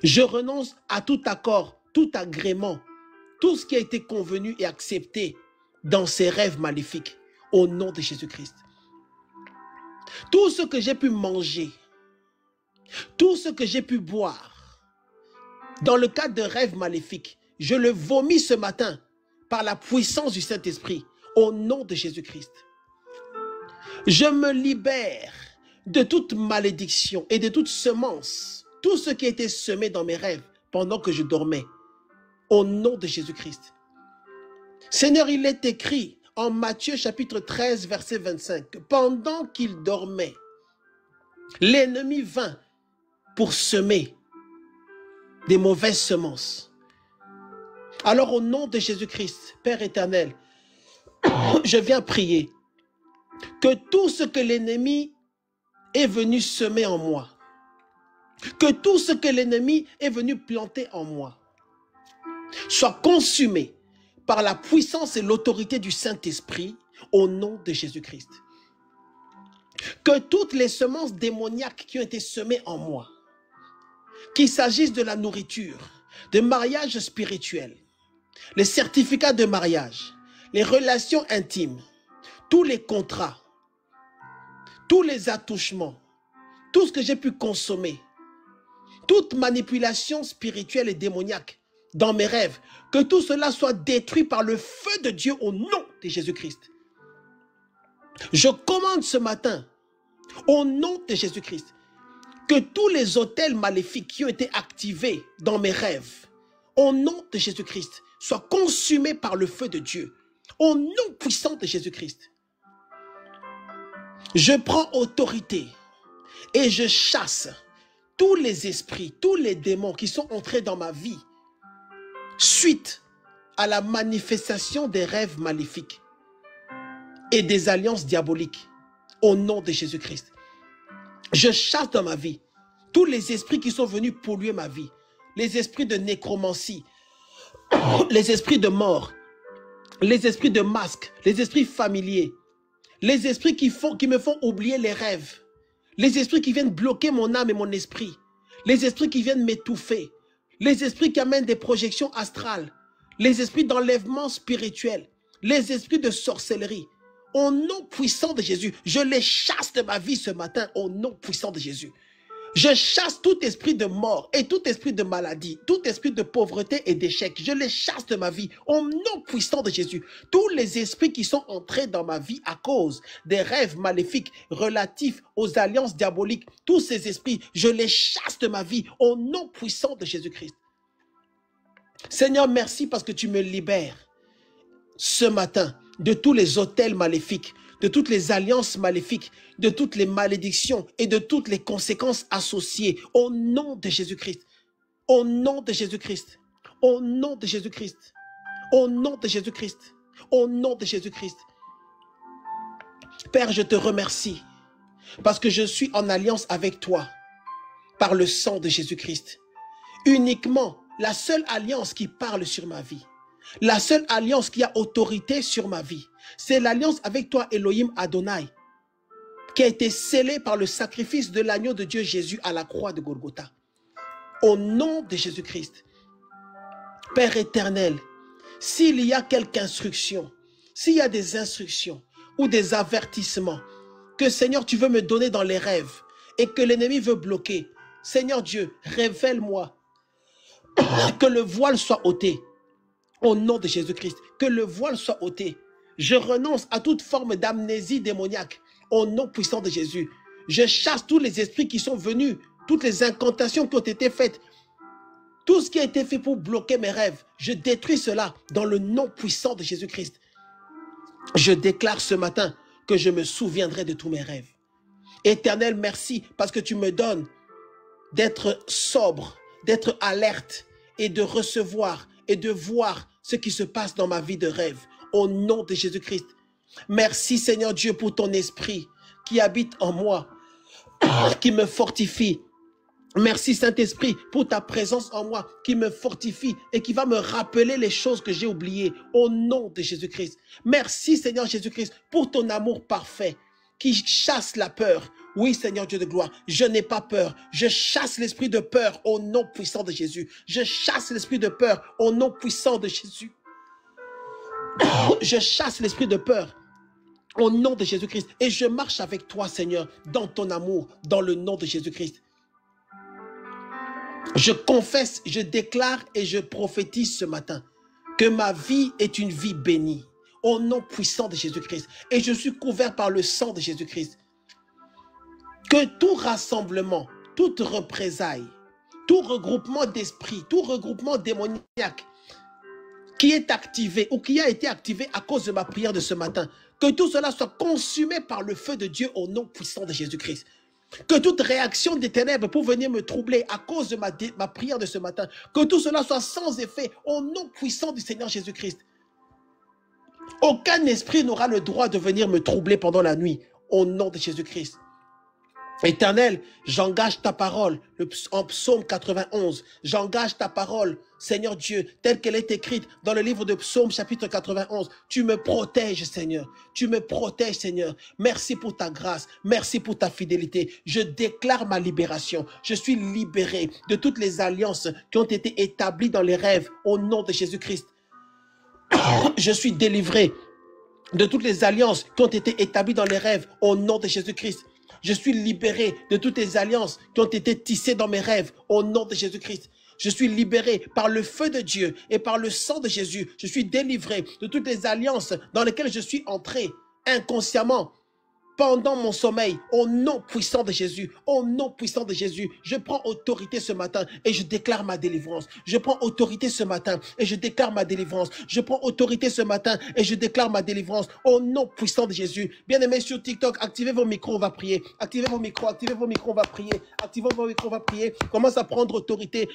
Je renonce à tout accord, tout agrément, tout ce qui a été convenu et accepté dans ces rêves maléfiques au nom de Jésus-Christ. Tout ce que j'ai pu manger, tout ce que j'ai pu boire, dans le cadre de rêves maléfiques, je le vomis ce matin par la puissance du Saint-Esprit, au nom de Jésus-Christ. Je me libère de toute malédiction et de toute semence, tout ce qui a été semé dans mes rêves pendant que je dormais, au nom de Jésus-Christ. Seigneur, il est écrit en Matthieu chapitre 13, verset 25, que pendant qu'il dormait, l'ennemi vint pour semer des mauvaises semences. Alors au nom de Jésus-Christ, Père éternel, je viens prier que tout ce que l'ennemi est venu semer en moi, que tout ce que l'ennemi est venu planter en moi, soit consumé par la puissance et l'autorité du Saint-Esprit au nom de Jésus-Christ. Que toutes les semences démoniaques qui ont été semées en moi, qu'il s'agisse de la nourriture, de mariage spirituel, les certificats de mariage, les relations intimes, tous les contrats, tous les attouchements, tout ce que j'ai pu consommer, toute manipulation spirituelle et démoniaque dans mes rêves, que tout cela soit détruit par le feu de Dieu au nom de Jésus-Christ. Je commande ce matin, au nom de Jésus-Christ, que tous les autels maléfiques qui ont été activés dans mes rêves, au nom de Jésus-Christ, soient consumés par le feu de Dieu, au nom puissant de Jésus-Christ. Je prends autorité et je chasse tous les esprits, tous les démons qui sont entrés dans ma vie suite à la manifestation des rêves maléfiques et des alliances diaboliques au nom de Jésus-Christ. Je chasse dans ma vie tous les esprits qui sont venus polluer ma vie, les esprits de nécromancie, les esprits de mort, les esprits de masque, les esprits familiers, les esprits qui me font oublier les rêves, les esprits qui viennent bloquer mon âme et mon esprit, les esprits qui viennent m'étouffer, les esprits qui amènent des projections astrales, les esprits d'enlèvement spirituel, les esprits de sorcellerie. Au nom puissant de Jésus, je les chasse de ma vie ce matin au nom puissant de Jésus. Je chasse tout esprit de mort et tout esprit de maladie, tout esprit de pauvreté et d'échec. Je les chasse de ma vie au nom puissant de Jésus. Tous les esprits qui sont entrés dans ma vie à cause des rêves maléfiques relatifs aux alliances diaboliques, tous ces esprits, je les chasse de ma vie au nom puissant de Jésus-Christ. Seigneur, merci parce que tu me libères ce matin de tous les autels maléfiques, de toutes les alliances maléfiques, de toutes les malédictions et de toutes les conséquences associées au nom de Jésus-Christ. Au nom de Jésus-Christ. Au nom de Jésus-Christ. Au nom de Jésus-Christ. Au nom de Jésus-Christ. Père, je te remercie parce que je suis en alliance avec toi par le sang de Jésus-Christ. Uniquement la seule alliance qui parle sur ma vie. La seule alliance qui a autorité sur ma vie, c'est l'alliance avec toi, Elohim Adonai, qui a été scellée par le sacrifice de l'agneau de Dieu Jésus à la croix de Golgotha. Au nom de Jésus-Christ, Père éternel, s'il y a quelque instruction, s'il y a des instructions ou des avertissements que Seigneur, tu veux me donner dans les rêves et que l'ennemi veut bloquer, Seigneur Dieu, révèle-moi que le voile soit ôté. Au nom de Jésus-Christ, que le voile soit ôté. Je renonce à toute forme d'amnésie démoniaque. Au nom puissant de Jésus, je chasse tous les esprits qui sont venus, toutes les incantations qui ont été faites, tout ce qui a été fait pour bloquer mes rêves. Je détruis cela dans le nom puissant de Jésus-Christ. Je déclare ce matin que je me souviendrai de tous mes rêves. Éternel, merci parce que tu me donnes d'être sobre, d'être alerte et de recevoir et de voir ce qui se passe dans ma vie de rêve, au nom de Jésus-Christ. Merci Seigneur Dieu pour ton esprit qui habite en moi, qui me fortifie. Merci Saint-Esprit pour ta présence en moi qui me fortifie et qui va me rappeler les choses que j'ai oubliées, au nom de Jésus-Christ. Merci Seigneur Jésus-Christ pour ton amour parfait qui chasse la peur. Oui, Seigneur Dieu de gloire, je n'ai pas peur. Je chasse l'esprit de peur au nom puissant de Jésus. Je chasse l'esprit de peur au nom puissant de Jésus. Je chasse l'esprit de peur au nom de Jésus-Christ. Et je marche avec toi, Seigneur, dans ton amour, dans le nom de Jésus-Christ. Je confesse, je déclare et je prophétise ce matin que ma vie est une vie bénie au nom puissant de Jésus-Christ. Et je suis couvert par le sang de Jésus-Christ. Que tout rassemblement, toute représaille, tout regroupement d'esprit, tout regroupement démoniaque qui est activé ou qui a été activé à cause de ma prière de ce matin, que tout cela soit consumé par le feu de Dieu au nom puissant de Jésus-Christ. Que toute réaction des ténèbres pour venir me troubler à cause de ma prière de ce matin, que tout cela soit sans effet au nom puissant du Seigneur Jésus-Christ. Aucun esprit n'aura le droit de venir me troubler pendant la nuit au nom de Jésus-Christ. Éternel, j'engage ta parole en psaume 91. J'engage ta parole, Seigneur Dieu, telle qu'elle est écrite dans le livre de Psaume chapitre 91. Tu me protèges, Seigneur. Tu me protèges, Seigneur. Merci pour ta grâce. Merci pour ta fidélité. Je déclare ma libération. Je suis libéré de toutes les alliances qui ont été établies dans les rêves au nom de Jésus-Christ. Je suis délivré de toutes les alliances qui ont été établies dans les rêves au nom de Jésus-Christ. Je suis libéré de toutes les alliances qui ont été tissées dans mes rêves au nom de Jésus-Christ. Je suis libéré par le feu de Dieu et par le sang de Jésus. Je suis délivré de toutes les alliances dans lesquelles je suis entré inconsciemment pendant mon sommeil, au nom puissant de Jésus, au nom puissant de Jésus. Je prends autorité ce matin et je déclare ma délivrance. Je prends autorité ce matin et je déclare ma délivrance. Je prends autorité ce matin et je déclare ma délivrance au nom puissant de Jésus. Bien-aimés sur TikTok, activez vos micros, on va prier. Activez vos micros, on va prier. Activez vos micros, on va prier. Commence à prendre autorité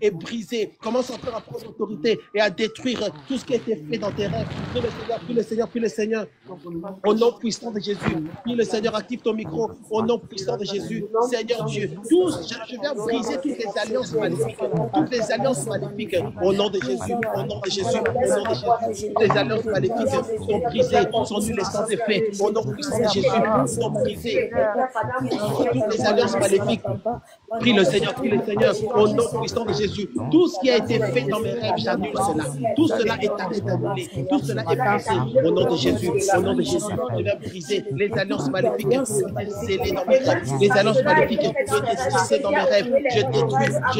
et briser. Commence à prendre autorité et à détruire tout ce qui a été fait dans tes rêves. Puis le Seigneur. Au nom puissant puissant de Jésus. Prie le Seigneur, active ton micro. Au nom puissant de Jésus, Seigneur Dieu. Je viens briser toutes les alliances maléfiques. Toutes les alliances maléfiques. Au nom de Jésus. Au nom de Jésus. Au nom de Jésus. Toutes les alliances maléfiques sont brisées, sont nulles et sans effet. Au nom puissant de Jésus, sont brisées. Toutes les alliances maléfiques. Prie le Seigneur, au nom puissant de Jésus. Tout ce qui a été fait dans mes rêves, j'annule cela. Tout cela est annulé. Tout cela est brisé. Au nom de Jésus, je viens briser les alliances maléfiques qui étaient scellées dans mes rêves. Les alliances maléfiques qui étaient tissées dans mes rêves. Je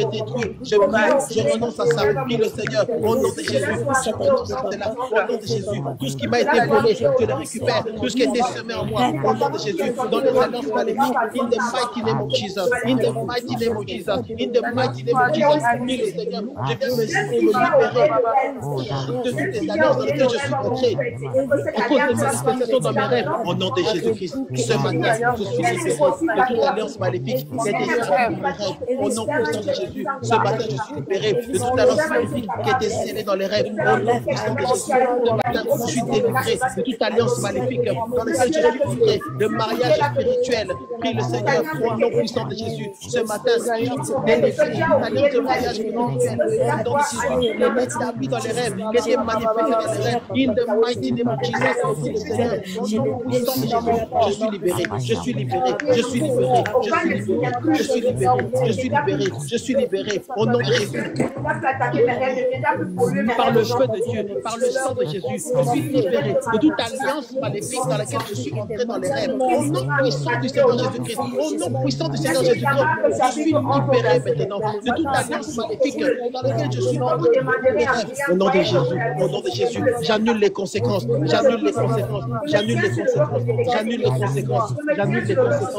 détruis. Je renonce à ça. Prie le Seigneur, au nom de Jésus. Je renonce à cela. Au nom de Jésus. Tout ce qui m'a été volé, je le récupère. Tout ce qui a été semé en moi, au nom de Jésus. Dans les alliances maléfiques, in the mighty name of Jesus. In the mighty name of Jesus. In the mighty name of Jesus. Prie le Seigneur. Je viens me libérer de toutes les alliances dans lesquelles je suis entré. À cause des manifestations dans mes rêves, au nom de Jésus-Christ, ce matin, je suis libéré de toute alliance maléfique qui a été scellée dans mes rêves. Au nom puissant de Jésus, ce matin, je suis libéré de toute alliance maléfique qui a été scellée dans les rêves. Au nom puissant de Jésus, ce matin, je suis délivré de toute alliance maléfique dans laquelle je suis entré, de mariage spirituel. Prie le Seigneur, au nom puissant de Jésus, ce matin, je suis délivré de toute alliance de mariage spirituel. Au nom de Jésus, les maîtres établis dans les rêves, qui étaient manifestés dans les rêves. In the mighty name of Jesus, prie le Seigneur, au nom puissant de Jésus, je suis libéré, je suis libéré, je suis libéré, je suis libéré, je suis libéré, je suis libéré, je suis libéré, au nom de Jésus. Par le feu de Dieu, par le sang de Jésus, je suis libéré de toute alliance maléfique dans laquelle je suis entré dans les rêves. Au nom puissant du Seigneur Jésus-Christ, au nom puissant du Seigneur Jésus-Christ, je suis libéré maintenant de toute alliance maléfique dans laquelle je suis entré dans les rêves. Au nom de Jésus, j'annule les conséquences, j'annule les conséquences, j'annule les conséquences, j'annule les conséquences, j'annule les conséquences,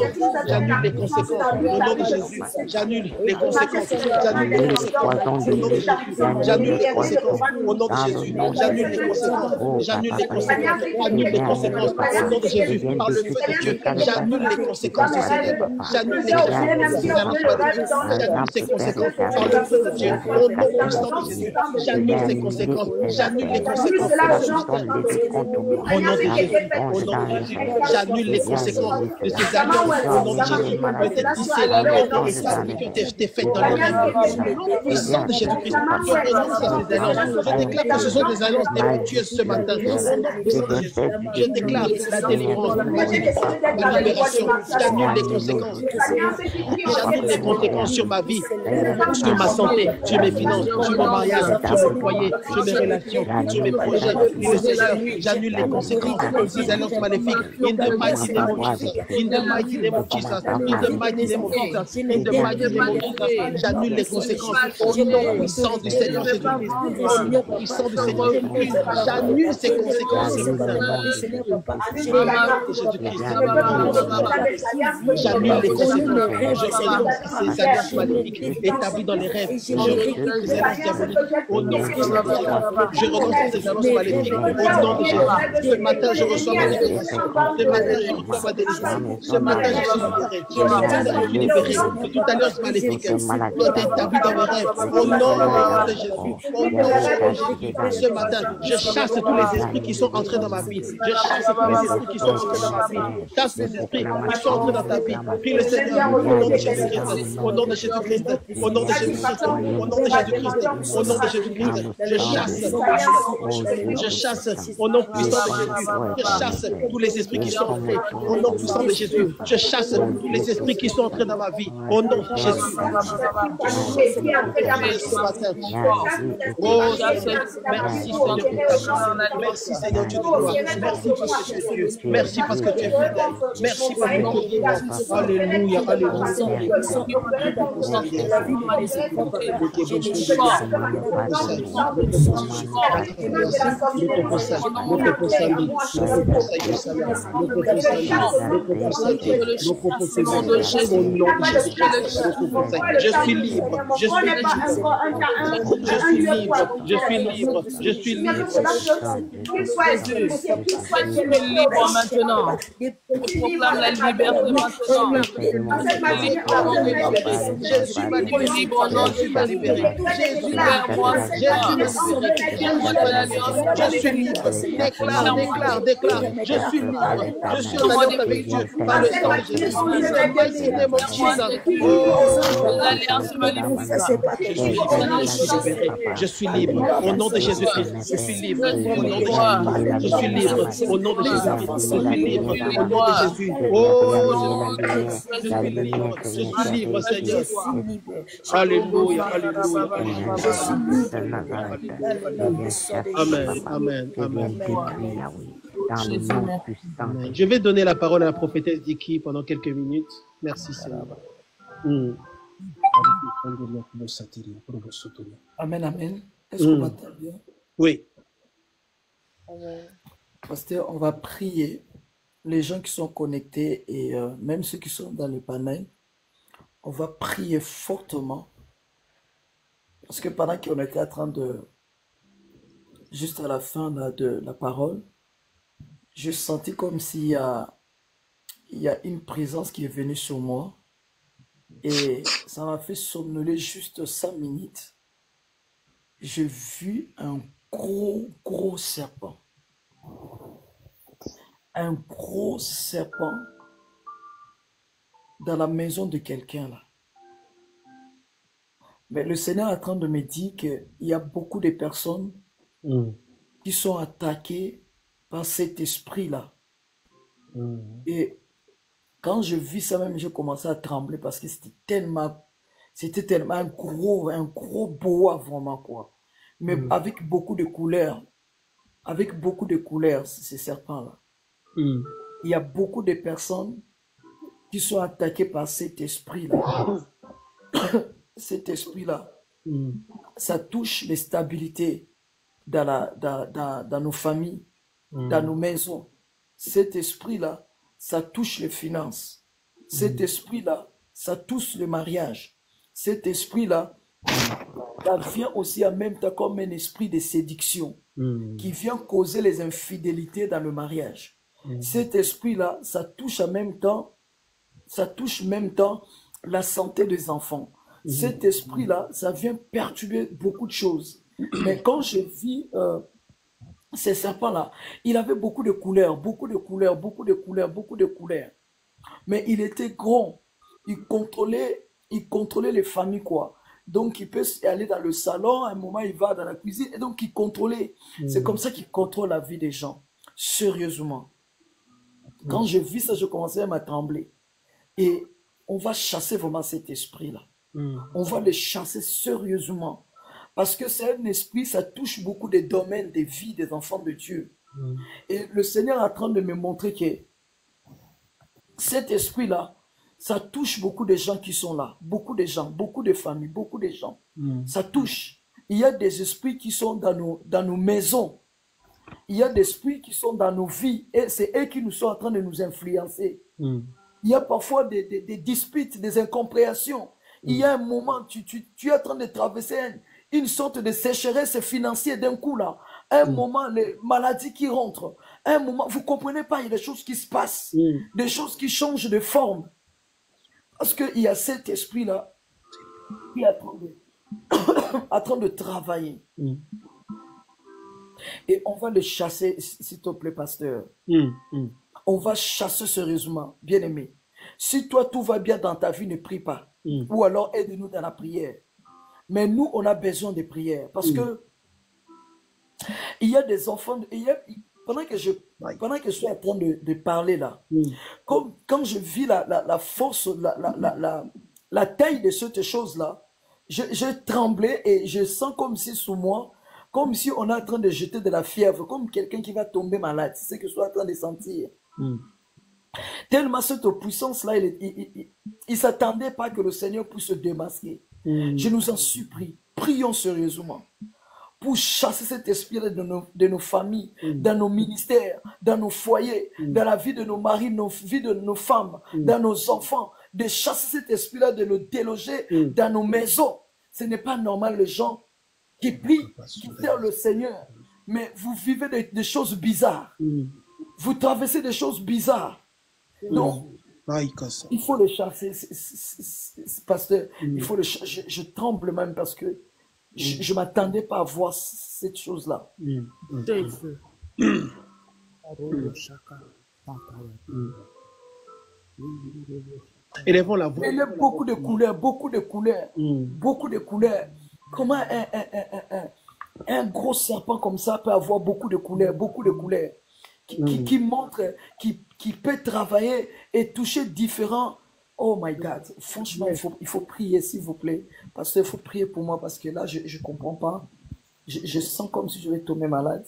j'annule les conséquences. Au nom de Jésus, j'annule les conséquences, j'annule les conséquences. Au nom de Jésus, j'annule les conséquences. Au nom de Jésus, j'annule les conséquences, j'annule les conséquences, j'annule les conséquences. Au nom de Jésus, par le feu de Dieu, j'annule les conséquences de ces rêves, j'annule les conséquences, j'annule ces conséquences par le feu de Dieu. Au nom puissant de Jésus, j'annule ces conséquences, j'annule les conséquences. Au nom de Jésus, j'annule les conséquences de ces alliances. Au nom de Jésus, peut-être tissées qui ont été faites dans les rêves. Au nom puissant de Jésus-Christ, je renonce à ces alliances. Je déclare que ce sont des alliances défectueuses ce matin. Au nom puissant de Jésus, je déclare la délivrance, la libération. J'annule les conséquences. J'annule les conséquences sur ma vie, sur ma santé, sur mes finances, sur mon mariage, sur mon foyer, sur mes relations, sur mes projets. Et le Seigneur, j'annule les conséquences de ces alliances maléfiques. In the mighty name of Jesus. In the mighty name of Jesus. In the mighty name of Jesus. In the mighty name of Jesus. J'annule les conséquences au nom puissant du Seigneur Jésus-Christ. Au nom puissant du Seigneur Jésus-Christ. J'annule ces conséquences. J'annule les conséquences. Je renonce à ces alliances maléfiques établies dans les rêves. Je renonce à ces alliances diaboliques. Au nom puissant du Seigneur. Je renonce à ces alliances maléfiques. Au nom de Jésus. Ce matin, je reçois ma libération. Ce matin, je reçois ma délivrance. Ce matin, je suis libéré. Je suis libéré de toute alliance maléfique qui est établie dans mes rêves. Au nom de Jésus. Au nom de Jésus. Ce matin, je chasse tous les esprits qui sont entrés dans ma vie. Je chasse tous les esprits qui sont entrés dans ma vie. Chasse les esprits qui sont entrés dans ta vie. Prie le Seigneur au nom de Jésus-Christ. Au nom de Jésus-Christ. Au nom de Jésus-Christ. Au nom de Jésus-Christ. Au nom de Jésus-Christ. Je chasse au nom puissant de Jésus. Je chasse tous les esprits qui sont entrés. Au nom puissant de Jésus. Je chasse tous les esprits qui sont entrés dans ma vie. Au nom de Jésus. Ce matin. Oh, merci Seigneur. Merci Seigneur Dieu de gloire. Merci parce que tu es Dieu. Merci parce que tu es fidèle. Merci parce que tu es fidèle. Alléluia. Je suis libre. Je suis libre. Je suis libre. Maintenant. Je proclame la liberté maintenant. Je suis ma libéré. Je suis ma libéré. Jésus libère moi. Je suis libre. Déclare. Je je suis par libre. Je l'Éternel, suis en alliance qui avec Dieu vient par le témoigner sang de de Jésus. Jésus, In the mighty name of Jesus. Je suis libre. Au nom de Jésus-Christ, je suis libre. Au nom de Jésus-Christ, je suis libre. Au nom de Jésus-Christ, je suis libre. Au nom de Jésus. Oh, je suis libre. Je suis libre, Seigneur. Alléluia, alléluia, alléluia. Je suis libre. Amen, amen, amen. Dans le nom puissant de Je vais donner la parole à la prophétesse Diki pendant quelques minutes. Merci Seigneur. Amen, amen. Est-ce qu'on m'entend bien? Oui. Pasteur, on va prier les gens qui sont connectés et même ceux qui sont dans le panel. On va prier fortement. Parce que pendant qu'on était en train de... Juste à la fin là, de la parole, j'ai senti comme s'il y a une présence qui est venue sur moi. Et ça m'a fait somnoler juste 5 minutes. J'ai vu un gros serpent. Un gros serpent dans la maison de quelqu'un là. Mais le Seigneur est en train de me dire qu'il y a beaucoup de personnes qui sont attaquées par cet esprit-là. Et quand je vis ça même, j'ai commencé à trembler parce que c'était tellement un gros boa vraiment quoi. Mais avec beaucoup de couleurs. Avec beaucoup de couleurs, ces serpents-là. Il y a beaucoup de personnes qui sont attaquées par cet esprit-là. Cet esprit-là, ça touche les stabilités dans nos familles, dans nos maisons. Cet esprit-là, ça touche les finances. Cet esprit-là, ça touche le mariage. Cet esprit-là, ça vient aussi en même temps comme un esprit de séduction qui vient causer les infidélités dans le mariage. Cet esprit-là, ça touche en même temps la santé des enfants. Cet esprit-là, ça vient perturber beaucoup de choses. Mais quand je vis ces serpents-là, il avait beaucoup de couleurs. Mais il était grand. Il contrôlait les familles, quoi. Donc, il peut aller dans le salon, à un moment, il va dans la cuisine, et donc, il contrôlait. C'est comme ça qu'il contrôle la vie des gens. Sérieusement. Quand je vis ça, je commençais à trembler. Et on va chasser vraiment cet esprit-là. On va le chasser sérieusement. Parce que c'est un esprit, ça touche beaucoup de domaines de vie des enfants de Dieu. Et le Seigneur est en train de me montrer que cet esprit-là, ça touche beaucoup de gens qui sont là. Beaucoup de gens, beaucoup de familles, beaucoup de gens. Ça touche. Il y a des esprits qui sont dans nos maisons. Il y a des esprits qui sont dans nos vies. Et c'est eux qui nous sont en train de nous influencer. Il y a parfois des disputes, des incompréhensions. Il y a un moment, tu es en train de traverser une sorte de sécheresse financière d'un coup là. Un moment, les maladies qui rentrent. Un moment, vous ne comprenez pas, il y a des choses qui se passent. Des choses qui changent de forme. Parce qu'il y a cet esprit-là qui est en train de travailler. Et on va le chasser, s'il te plaît, pasteur. On va chasser sérieusement, bien aimé. Si toi, tout va bien dans ta vie, ne prie pas. Ou alors aide-nous dans la prière. Mais nous, on a besoin de prière. Parce que il y a des enfants, pendant que je suis en train de parler là, quand je vis la force, la taille de cette chose-là, je tremblais et je sens comme si sous moi, comme si on est en train de jeter de la fièvre, comme quelqu'un qui va tomber malade. C'est ce que je suis en train de sentir. Tellement cette puissance-là, il ne s'attendait pas que le Seigneur puisse se démasquer. Je nous en supplie, prions sérieusement pour chasser cet esprit de nos familles, dans nos ministères, dans nos foyers, dans la vie de nos maris, dans la vie de nos femmes, dans nos enfants, de chasser cet esprit-là, de le déloger dans nos maisons. Ce n'est pas normal, les gens qui prient, qui servent le Seigneur, mais vous vivez des choses bizarres. Vous traversez des choses bizarres. Donc, il faut le chasser, pasteur. Il faut le chasser. Je tremble même parce que je ne m'attendais pas à voir cette chose-là. Élevons la voix. Il y a beaucoup de couleurs, beaucoup de couleurs, beaucoup de couleurs. Comment un gros serpent comme ça peut avoir beaucoup de couleurs, qui montre, qui peut travailler et toucher différents. Oh my God, franchement, il faut prier, s'il vous plaît. Parce qu'il faut prier pour moi, parce que là, je ne comprends pas. Je sens comme si je vais tomber malade.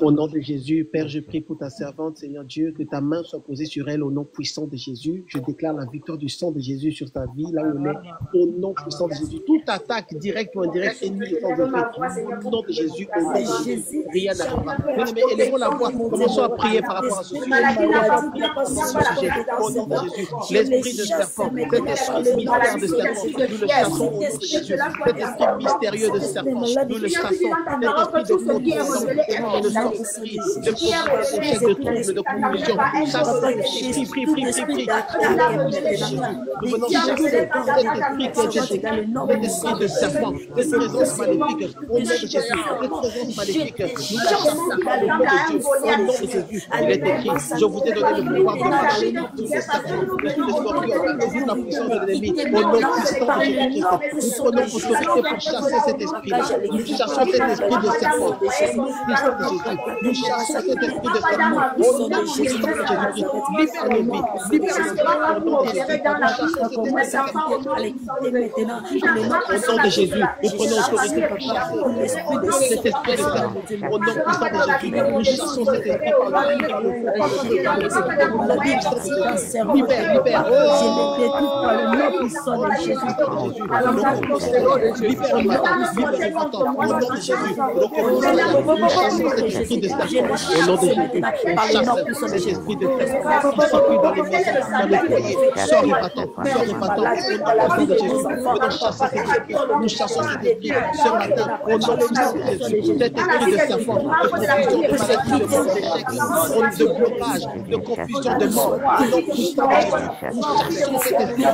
Au nom de Jésus, Père, je prie pour ta servante, Seigneur Dieu, que ta main soit posée sur elle au nom puissant de Jésus. Je déclare la victoire du sang de Jésus sur ta vie, là où elle est, au nom puissant de Jésus. Toute attaque, directe ou indirecte, ennemie et sans effet, au nom de Jésus, au nom de Jésus, rien n'arrivera. Bien-aimés, élevons la voix, commençons à prier par rapport à ce sujet. Au nom de Jésus, l'esprit de serpent, cet esprit mystère de serpent, nous le chassons au nom de Jésus. Cet esprit mystérieux de serpent, nous le chassons. Cet esprit de confusion, de sorcellerie, de troubles, de confusion, chassez, prie. Nous venons chasser cet esprit de serpent, cette présence maléfique, au nom de Jésus, cette présence maléfique, nous la chassons au nom de Jésus. Il est écrit, je vous ai donné le pouvoir de marcher tous les serpents, de tous les scorpions, de toute la puissance de l'ennemi, au nom puissant de Jésus-Christ. Nous prenons autorité pour chasser cet esprit, nous chassons cet esprit de serpent, nous chassons cet esprit de serpent au nom de Jésus-Christ. Libère nos vies, libère nos vies au nom de Jésus. Au nom de Jésus, nous prenons autorité pour chasser cet esprit de serpent au nom puissant de Jésus. Nous chassons cet esprit par le libère. Nous chassons cet esprit ce matin au nom de Jésus. Cet esprit de serpent, de blocage, de confusion, de mort, au nom puissant de Jésus. Nous chassons cet esprit.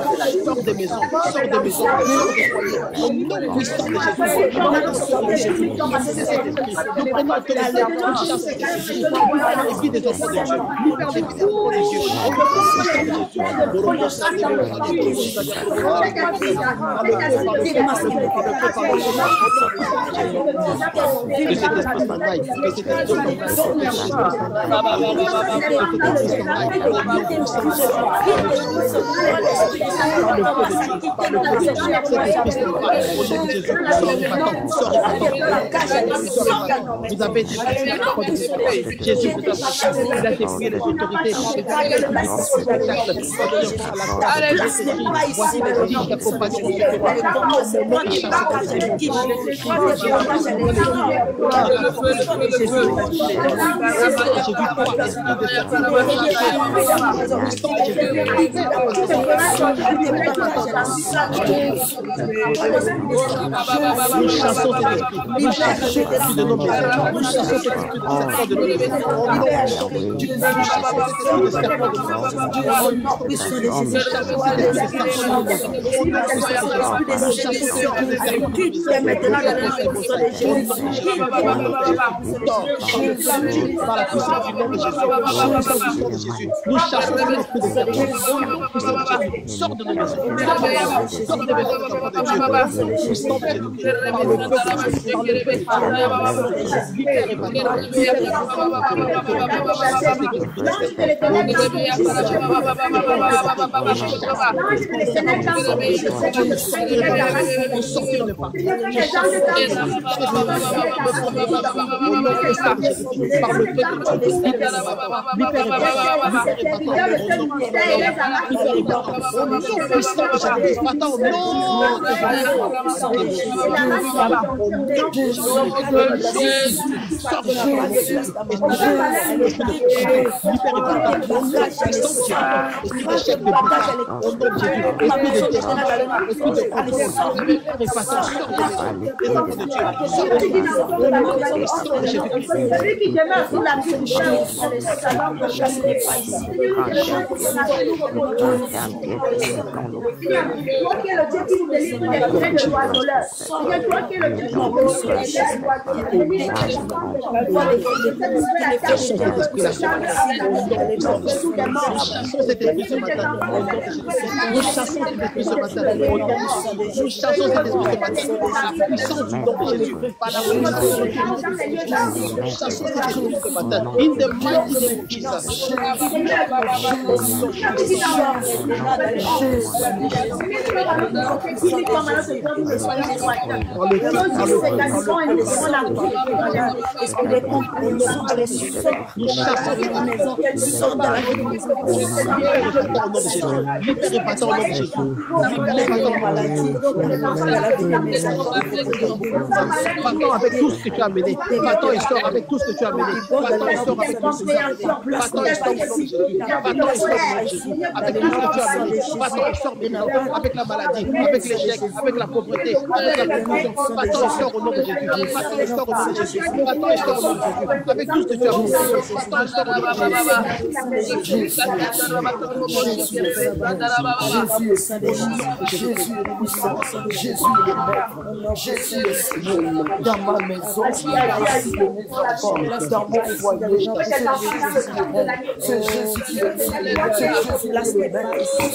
Sors des maisons, sors des foyers. Au nom puissant de Jésus. Nous prenons autorité pour chasser cet esprit. Libère les vies des enfants de Dieu. Libère les vies des enfants de Dieu. Au nom puissant de vous avez dit Jésus vous a chassé, il a dépouillé les autorités. Voici les dix qui accompagnent nous chassons cet esprit, nous chassons cet esprit de nos maisons, nous chassons cet esprit de serpent de nos maisons, au nom de Jésus, nous chassons cet esprit de serpent de nos maisons, au nom de Jésus, nous chassons cet esprit de serpent de nos maisons, au nom de Jésus, nous chassons cet esprit de serpent de nos maisons, par la puissance du nom de Jésus, par la puissance du nom de Jésus, nous chassons cet esprit de serpent, au nom puissant de Jésus, sors de nos maisons, sors des maisons des enfants de Dieu, au nom puissant de Jésus, par le feu de Jésus, par le feu, par le Toi qui es le Dieu qui nous délivre des traits de l'oiseleur. Seigneur, toi qui es le Dieu qui nous délivre des traits de Va-t'en avec tout ce que tu as mené. Va-t'en et sors avec tout ce que tu as mené. Va-t'en et sors avec tout ce que tu as mené. Va-t'en et sors avec tout ce que tu as mené. Va-t'en et sors maintenant avec la maladie, avec l'échec, avec la pauvreté, avec la confusion. Va-t'en et sors au nom de Jésus. Va-t'en et sors au nom de Jésus. Va-t'en et sors au nom de Jésus. Avec tout ce que tu as mené. Va-t'en et sors au nom de Jésus. Jésus est Seigneur dans ma maison, dans mon foyer. C'est Jésus qui est Seigneur. C'est Jésus la semaine. C'est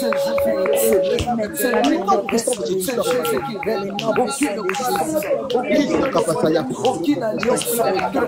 Jésus qui règne. Aucune alliance avec Dieu.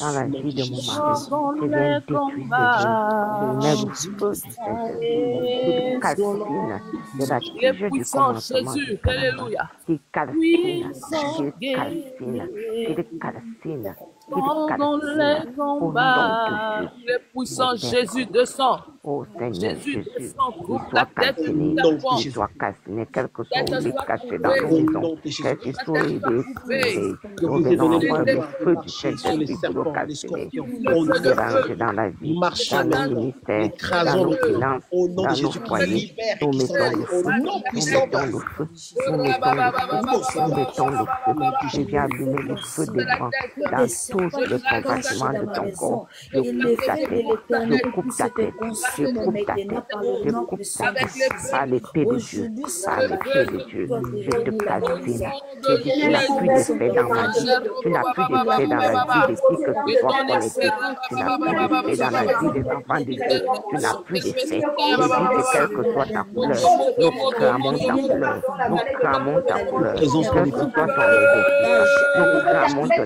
dans la vie de mon mari, c'est bien détruit, de la tige du commencement, qui calcine, pendant les combats, le puissant Jésus descend. Oh Seigneur Jésus Jésus, descend, coupe la tête de serpent. qu'il soit calciné, quel que soit où il est caché dans la maison, quel que soit il est nous venons envoyer le feu du Saint-Esprit pour le calciner, pour nous déranger dans la vie, dans le ministère, dans nos finances, dans nos foyers. Nous mettons le feu, nous mettons le feu, nous mettons le feu, je viens allumer le feu des vents dans tout le compartiment de ton corps. Je coupe ta tête, je coupe ta tête, je coupe ta tête, par l'épée de Dieu, par l'épée de Dieu, je te calcine. Je dis, tu n'as plus d'effet dans ma vie, tu n'as plus d'effet dans la vie de qui que tu sois connecté, tu n'as plus d'effet dans la vie des enfants de Dieu, tu n'as plus d'effet. Je dis que quelle que soit ta couleur, nous clamons ta couleur, nous clamons ta couleur, quel que soit ton investissement, nous clamons ton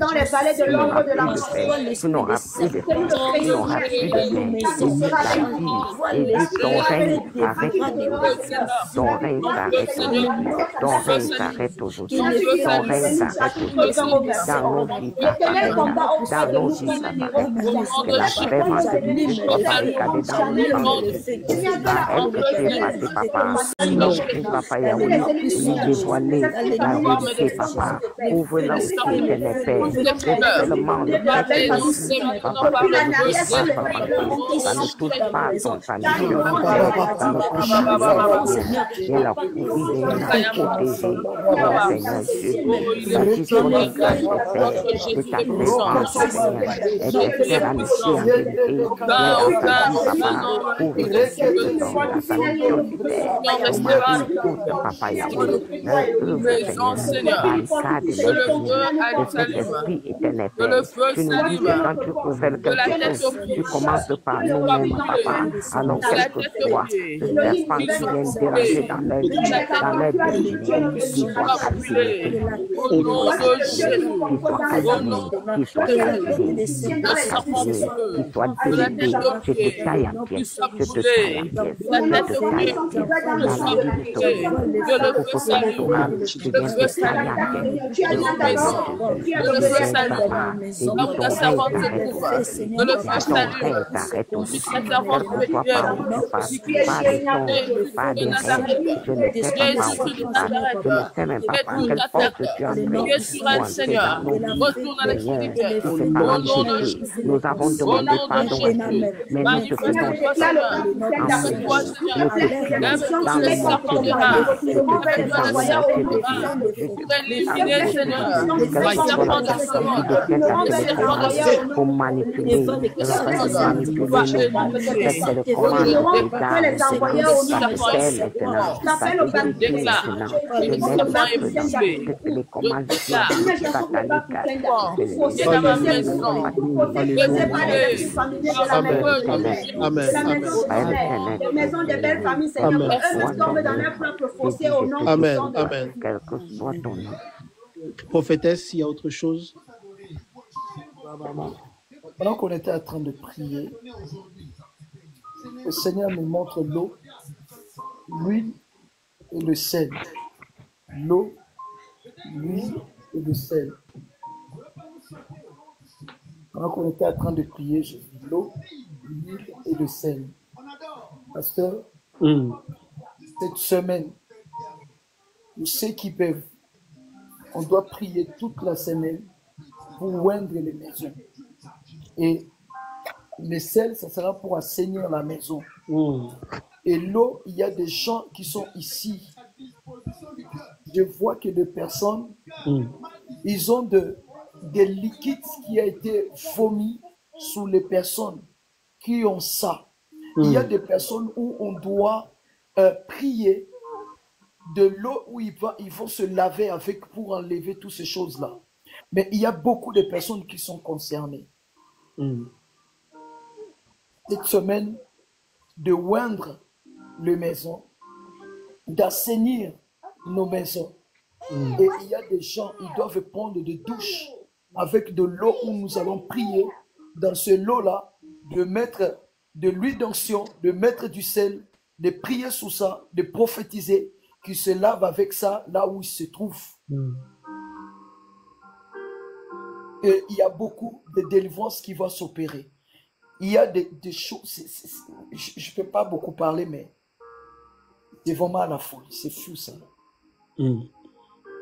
dans les vallées de l'ombre de la mort. tu n'auras plus de paix, tu n'auras plus de paix. Et ton règne s'arrête, ton règne s'arrête aujourd'hui, ton règne s'arrête aujourd'hui, ton règne s'arrête aujourd'hui, dans nos vies, dans nos vies, que la présence de Dieu soit barricadée dans le sang de Jésus. Par elle que tu es passé, papa, papa Yahweh, lui dévoiler la vérité, papa, ouvre-la aussi, Seigneur Père, seulement le Père, papa, ça ne touche pas ton famille, ça ne touche pas viens la protéger, Seigneur Dieu, bâtis ton grâce, Père, de ta présence, Seigneur, et de faire amitié en vérité, viens l'enfant, papa, ouvre ton cœur de ton la famille solitaire, ton mari, papa Yahweh, œuvre, Seigneur, barricade les vies de cet esprit Merci, éternel Père. Tu nous dis que quand tu révèles quelque chose, tu commences par nous-mêmes, papa. Alors, quel que soit ce serpent qui vient déranger dans leur vie, dans leur destinée, qu'il soit capturé, qu'il soit capturé, qu'il soit délégué. Je te taille en pièces, je te taille en pièces, je te taille en pièces. Dans la vie de Sauvé, au pastoral, je viens te tailler en nous avons demandé pardon à Dieu, mais nous te faisons dans le pour manipuler Amen, amen. Prophétesse, s'il y a autre chose. Pendant qu'on était en train de prier, le Seigneur nous montre l'eau, l'huile et le sel. L'eau, l'huile et le sel. Pendant qu'on était en train de prier, j'ai vu l'eau, l'huile et le sel. Pasteur, cette semaine, tous ceux qui peuvent, on doit prier toute la semaine pour oindre les maisons. Et le sel, ça sera pour assainir la maison. Et l'eau, il y a des gens qui sont ici. Je vois que des personnes, ils ont des liquides qui ont été vomis sur les personnes qui ont ça. Il y a des personnes où on doit prier de l'eau où ils vont se laver avec pour enlever toutes ces choses-là. Mais il y a beaucoup de personnes qui sont concernées. Cette semaine, de oindre les maisons, d'assainir nos maisons. Et il y a des gens, ils doivent prendre des douches avec de l'eau où nous allons prier. Dans ce lot-là, de mettre de l'huile d'onction, de mettre du sel, de prier sous ça, de prophétiser, qui se lave avec ça là où il se trouve. Et il y a beaucoup de délivrances qui vont s'opérer. Il y a des choses, je ne peux pas beaucoup parler, mais c'est vraiment à la folie, c'est fou ça.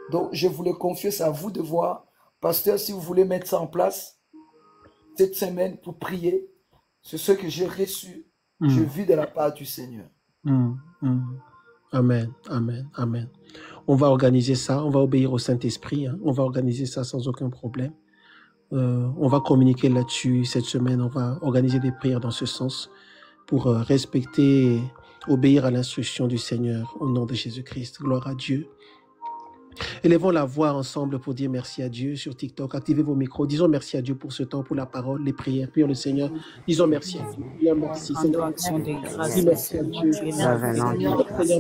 Donc je voulais confier ça à vous de voir. Pasteur, si vous voulez mettre ça en place, cette semaine pour prier, c'est ce que j'ai reçu, je vis de la part du Seigneur. Amen, amen, amen. On va organiser ça, on va obéir au Saint-Esprit, hein. On va organiser ça sans aucun problème. On va communiquer là-dessus cette semaine, on va organiser des prières dans ce sens pour respecter, obéir à l'instruction du Seigneur au nom de Jésus-Christ. Gloire à Dieu. Élevons la voix ensemble pour dire merci à Dieu sur TikTok. Activez vos micros. Disons merci à Dieu pour ce temps, pour la parole, les prières. Prions le Seigneur. Disons merci à Dieu. Seigneur, merci. Seigneur, dis merci à Dieu. Seigneur,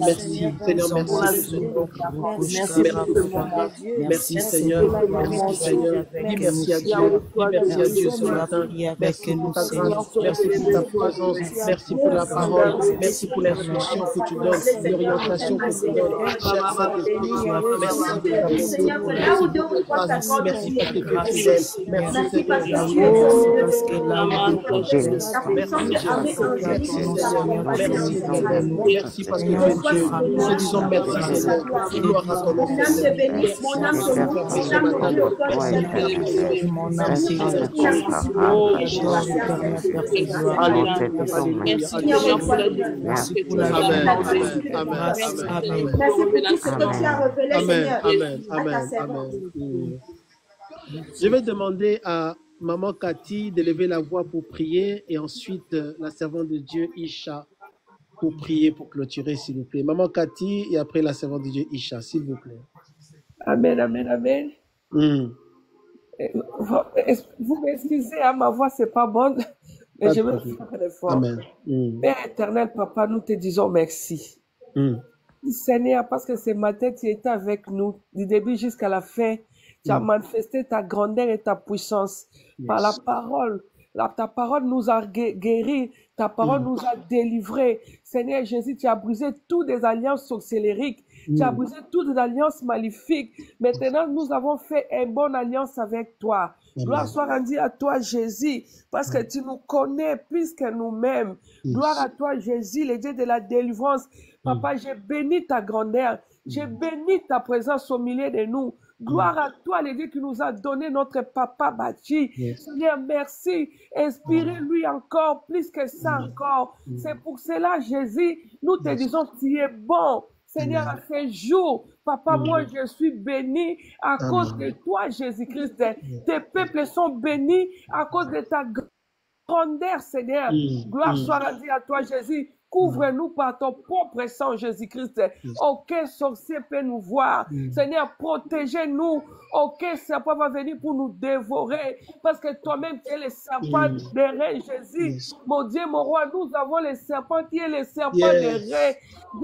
merci. Seigneur, merci. Merci, Seigneur. Merci, Seigneur. Dis merci à Dieu. Dis merci à Dieu ce matin. Merci pour ta grâce. Merci pour ta présence. Merci pour la parole. Merci pour l'instruction que tu donnes, l'orientation que tu donnes. Cher Saint-Esprit, merci. Seigneur, pour là où Dieu reçoit ta parole, merci parce que tu es fidèle. Merci parce que tu es merci parce que tu es Dieu. Nous disons merci Seigneur. Gloire à ton nom. Mon âme te bénit, mon âme te Amen, amen, amen, amen. Je vais demander à Maman Cathy de lever la voix pour prier et ensuite la servante de Dieu Isha pour prier, pour clôturer, s'il vous plaît. Maman Cathy et après la servante de Dieu Isha, s'il vous plaît. Amen, amen, amen. Vous m'excusez, hein, ma voix, c'est pas bonne, mais Pas je de vais problème. faire l'effort. Amen. Père éternel, Papa, nous te disons merci. Seigneur, parce que ce matin, tu étais avec nous, du début jusqu'à la fin. Tu as manifesté ta grandeur et ta puissance par la parole. Ta parole nous a guéris, ta parole nous a délivrés. Seigneur Jésus, tu as brisé toutes les alliances sorcellériques, tu as brisé toutes les alliances maléfiques. Maintenant, nous avons fait une bonne alliance avec toi. Gloire soit rendue à toi, Jésus, parce que tu nous connais plus que nous-mêmes. Gloire à toi, Jésus, le Dieu de la délivrance. Papa, j'ai béni ta grandeur, j'ai béni ta présence au milieu de nous. Gloire à toi, le Dieu qui nous a donné notre papa Bachi. Seigneur, merci. Inspirez-lui encore, plus que ça encore. C'est pour cela, Jésus, nous te disons que tu es bon. Seigneur, à ce jour, Papa, moi, je suis béni à cause de toi, Jésus-Christ. Tes peuples sont bénis à cause de ta grandeur, Seigneur. Gloire soit rendue à toi, Jésus. Couvre-nous par ton propre sang, Jésus-Christ. Aucun sorcier peut nous voir. Seigneur, protégez-nous. Aucun serpent va venir pour nous dévorer. Parce que toi-même, tu es le serpent des reins, Jésus. Mon Dieu, mon roi, nous avons le serpent qui est le serpent des reins.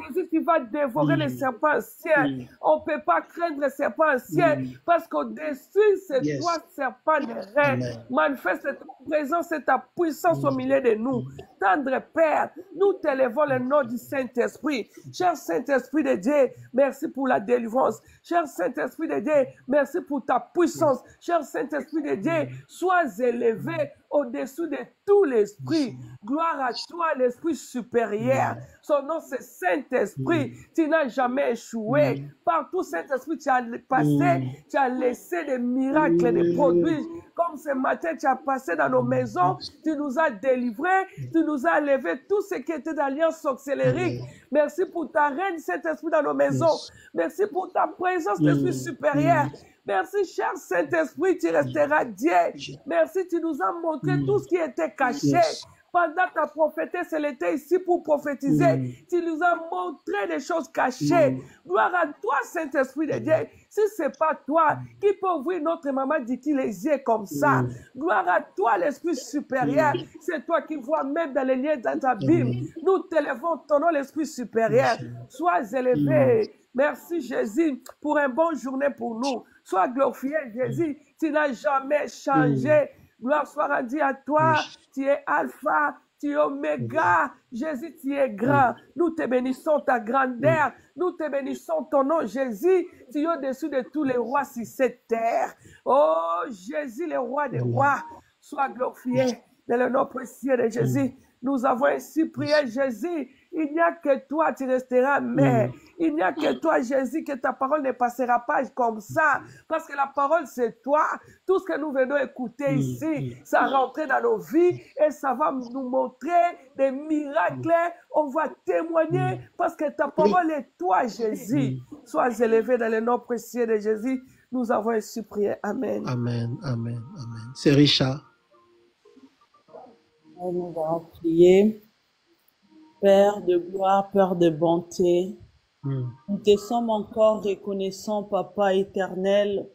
Jésus, tu vas dévorer les serpents anciens. On ne peut pas craindre les serpents anciens. Parce qu'au-dessus, c'est toi, serpent des reins. Manifeste ta présence et ta puissance au milieu de nous. Tendre Père, nous t'élèvons le nom du Saint-Esprit. Cher Saint-Esprit de Dieu, merci pour la délivrance. Cher Saint-Esprit de Dieu, merci pour ta puissance. Cher Saint-Esprit de Dieu, sois élevé au-dessus de tout l'esprit. Gloire à toi, l'Esprit supérieur. Son nom, c'est Saint-Esprit. Tu n'as jamais échoué. Partout, Saint-Esprit, tu as passé, tu as laissé des miracles, des produits. Comme ce matin, tu as passé dans nos maisons, tu nous as délivrés, tu nous as enlevé tout ce qui était d'alliance sorcellérique. Merci pour ta reine, Saint-Esprit, dans nos maisons. Merci pour ta présence, l'Esprit supérieur. Merci, cher Saint-Esprit, tu resteras Dieu. Merci, tu nous as montré tout ce qui était caché. Pendant ta prophétesse, elle était ici pour prophétiser. Tu nous as montré des choses cachées. Gloire à toi, Saint-Esprit de Dieu. Si ce n'est pas toi, qui peut ouvrir notre maman dit qu'il les yeux comme ça? Gloire à toi, l'Esprit supérieur. C'est toi qui vois même dans les liens dans ta Bible. Nous t'élevons ton nom, l'Esprit supérieur. Sois élevé. Merci, Jésus, pour une bonne journée pour nous. Sois glorifié, Jésus. Tu n'as jamais changé. Gloire soit rendue à toi. Tu es Alpha, tu es Oméga. Jésus, tu es grand. Nous te bénissons ta grandeur. Nous te bénissons ton nom, Jésus. Tu es au-dessus de tous les rois sur cette terre. Oh, Jésus, le roi des rois. Sois glorifié dans le nom précieux de Jésus. Nous avons ainsi prié, Jésus. Il n'y a que toi, tu resteras mais il n'y a que toi, Jésus, que ta parole ne passera pas comme ça. Parce que la parole, c'est toi. Tout ce que nous venons écouter ici, ça rentre dans nos vies et ça va nous montrer des miracles. On va témoigner parce que ta parole est toi, Jésus. Sois élevé dans le nom précieux de Jésus. Nous avons ainsi prié. Amen. Amen, amen, amen. C'est Richard. Nous allons prier. Père de gloire, Père de bonté, nous te sommes encore reconnaissants, Papa éternel.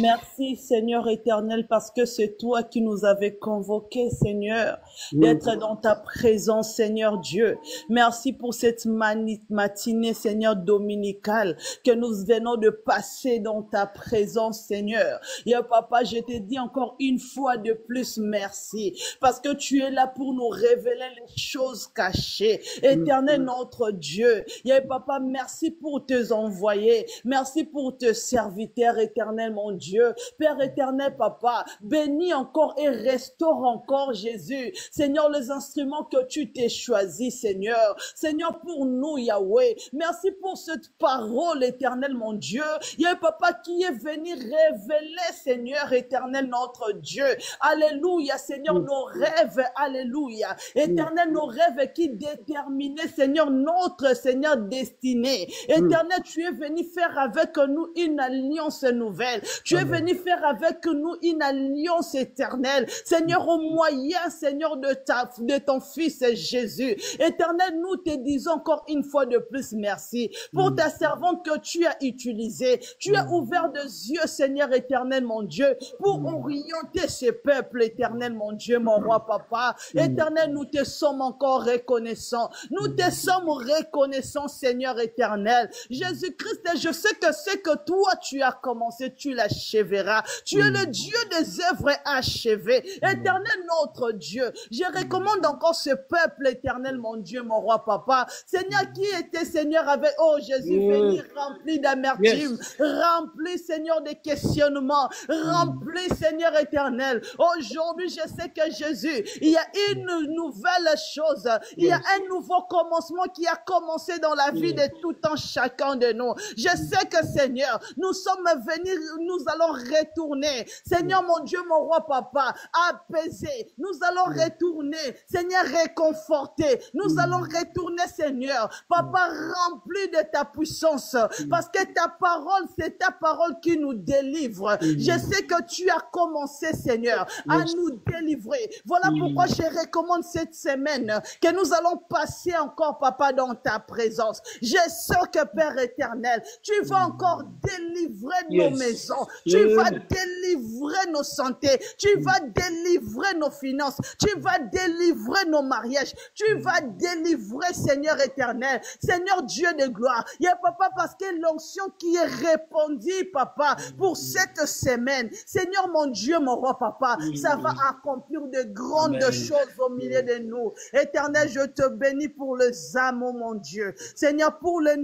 Merci, Seigneur éternel, parce que c'est toi qui nous avais convoqués, Seigneur, d'être dans ta présence, Seigneur Dieu. Merci pour cette matinée, Seigneur, dominicale, que nous venons de passer dans ta présence, Seigneur. Et Papa, je te dis encore une fois de plus merci, parce que tu es là pour nous révéler les choses cachées. Éternel, notre Dieu. Et Papa, merci pour te envoyer. Merci pour te serviteur, éternel, mon Dieu. Père éternel, Papa, bénis encore et restaure encore, Jésus. Seigneur, les instruments que tu t'es choisis, Seigneur. Seigneur, pour nous, Yahweh. Merci pour cette parole, éternel, mon Dieu. Il y a Papa qui est venu révéler, Seigneur, éternel, notre Dieu. Alléluia, Seigneur, nos rêves, alléluia. Éternel, nos rêves qui déterminaient, Seigneur, notre, Seigneur, destinée. Éternel, tu es venu faire avec nous une alliance nouvelle. Tu es venu faire avec nous une alliance éternelle. Seigneur, au moyen, Seigneur, de ton Fils Jésus. Éternel, nous te disons encore une fois de plus merci pour ta servante que tu as utilisée. Tu as ouvert des yeux, Seigneur éternel, mon Dieu, pour orienter ce peuple, éternel, mon Dieu, mon roi, papa. Éternel, nous te sommes encore reconnaissants. Nous te sommes reconnaissants, Seigneur éternel. Jésus-Christ, je sais que ce que toi tu as commencé, tu l'achèveras. Tu es le Dieu des œuvres achevées. Éternel, notre Dieu, je recommande encore ce peuple, éternel, mon Dieu, mon roi, papa. Seigneur, qui était, Seigneur, avec, oh Jésus, venir rempli d'amertume, rempli, Seigneur, de questionnements, rempli, Seigneur éternel. Aujourd'hui, je sais que Jésus, il y a une nouvelle chose, il y a un nouveau commencement qui a commencé dans la vie de tout un chacun de nous. Je sais que, Seigneur, nous sommes venus, nous allons retourner, Seigneur, mon Dieu, mon roi, papa, apaiser. Nous allons retourner, Seigneur, réconforter. Nous allons retourner, Seigneur, papa, rempli de ta puissance, parce que ta parole, c'est ta parole qui nous délivre. Je sais que tu as commencé, Seigneur, à nous délivrer. Voilà pourquoi je recommande cette semaine que nous allons passer encore, papa, dans ta présence. Je sens que, Père éternel, tu vas encore délivrer nos maisons. Tu vas délivrer nos santé, tu vas délivrer nos finances, tu vas délivrer nos mariages, tu vas délivrer, Seigneur éternel, Seigneur Dieu de gloire. Il y a, papa, parce que l'onction qui est répandue, papa, pour cette semaine, Seigneur mon Dieu, mon roi, papa, ça va accomplir de grandes choses au milieu de nous. Éternel, je te bénis pour les âmes, oh mon Dieu. Seigneur, pour les